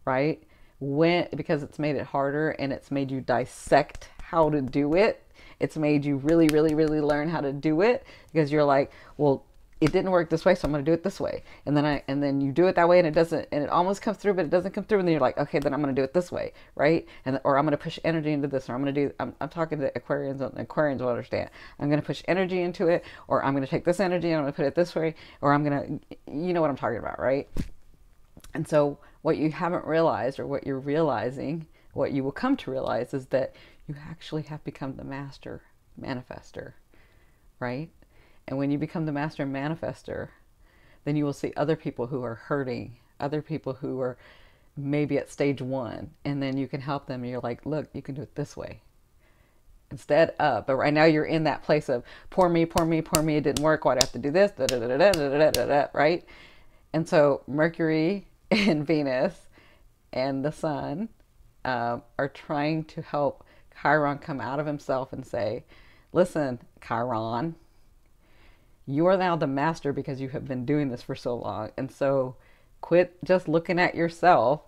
right? Because it's made it harder and it's made you dissect how to do it. It's made you really, really, really learn how to do it, because you're like, well, it didn't work this way, so I'm going to do it this way. And then you do it that way, and it doesn't, and it almost comes through, but it doesn't come through. And then you're like, okay, then I'm going to do it this way, right? Or I'm going to push energy into this, or I'm talking to Aquarians, and Aquarians will understand. I'm going to push energy into it, or I'm going to take this energy and I'm going to put it this way, or I'm going to, you know what I'm talking about, right? And so what you haven't realized, or what you're realizing, what you will come to realize, is that you actually have become the master manifester, right? And when you become the master manifester, then you will see other people who are hurting, other people who are maybe at stage 1, and then you can help them. And you're like, look, you can do it this way instead of. But right now you're in that place of poor me, poor me, poor me. It didn't work. Why'd I have to do this? Da, da, da, da, da, da, da, da, right? And so Mercury and Venus and the Sun are trying to help Chiron come out of himself and say, listen, Chiron, you are now the master because you have been doing this for so long. And so quit just looking at yourself.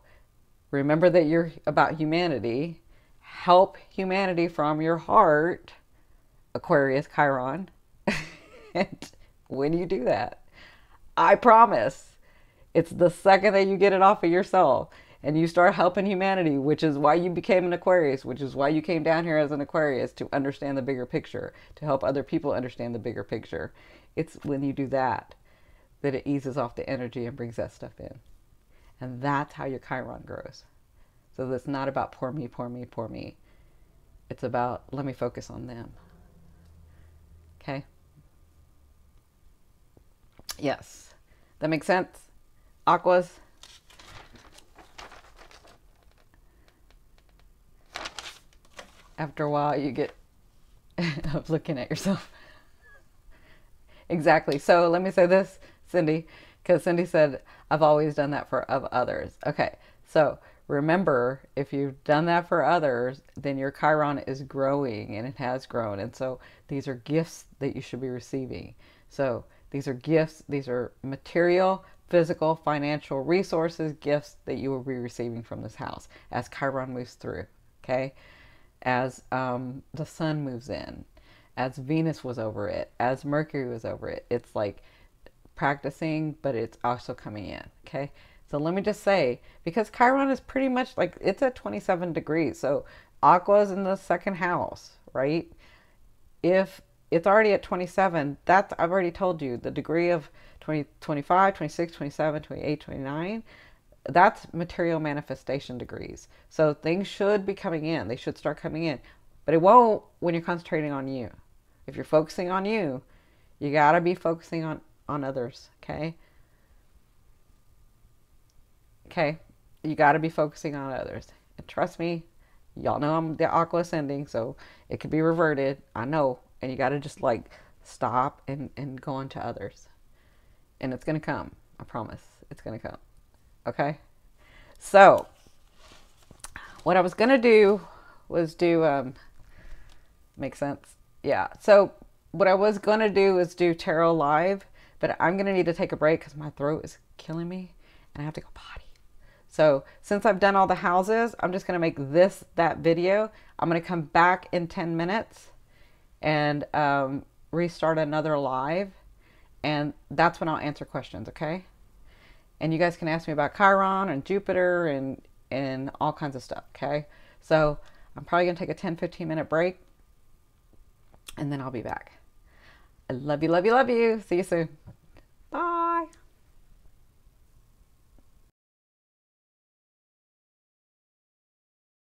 Remember that you're about humanity. Help humanity from your heart, Aquarius, Chiron. And when you do that, I promise, it's the second that you get it off of yourself and you start helping humanity, which is why you became an Aquarius, which is why you came down here as an Aquarius, to understand the bigger picture, to help other people understand the bigger picture. It's when you do that it eases off the energy and brings that stuff in. And that's how your Chiron grows. So it's not about poor me, poor me, poor me. It's about, let me focus on them. Okay? Yes. That makes sense? Aquas? After a while, you get of looking at yourself. Exactly. So let me say this, Cindy, because Cindy said, I've always done that for others. Okay. So remember, if you've done that for others, then your Chiron is growing, and it has grown. And so these are gifts that you should be receiving. So these are gifts. These are material, physical, financial resources, gifts that you will be receiving from this house as Chiron moves through. Okay. As the Sun moves in, as Venus was over it, as Mercury was over it. It's like practicing, but it's also coming in, okay? So let me just say, because Chiron is pretty much like, it's at 27 degrees. So Aqua's in the second house, right? If it's already at 27, that's, I've already told you, the degree of 20, 25, 26, 27, 28, 29, that's material manifestation degrees. So things should be coming in. They should start coming in. But it won't when you're concentrating on you. If you're focusing on you, you got to be focusing on others, okay? Okay? You got to be focusing on others. And trust me, y'all know I'm the aqua ascending, so it could be reverted. I know. And you got to just like stop and go on to others. And it's going to come. I promise. It's going to come. Okay? So, what I was going to do was do, make sense? Yeah. So, what I was going to do is do tarot live, but I'm going to need to take a break because my throat is killing me and I have to go potty. So, since I've done all the houses, I'm just going to make that video. I'm going to come back in 10 minutes and restart another live. And that's when I'll answer questions, okay? And you guys can ask me about Chiron and Jupiter and all kinds of stuff, okay? So I'm probably going to take a 10-15 minute break and then I'll be back. I love you, love you, love you. See you soon.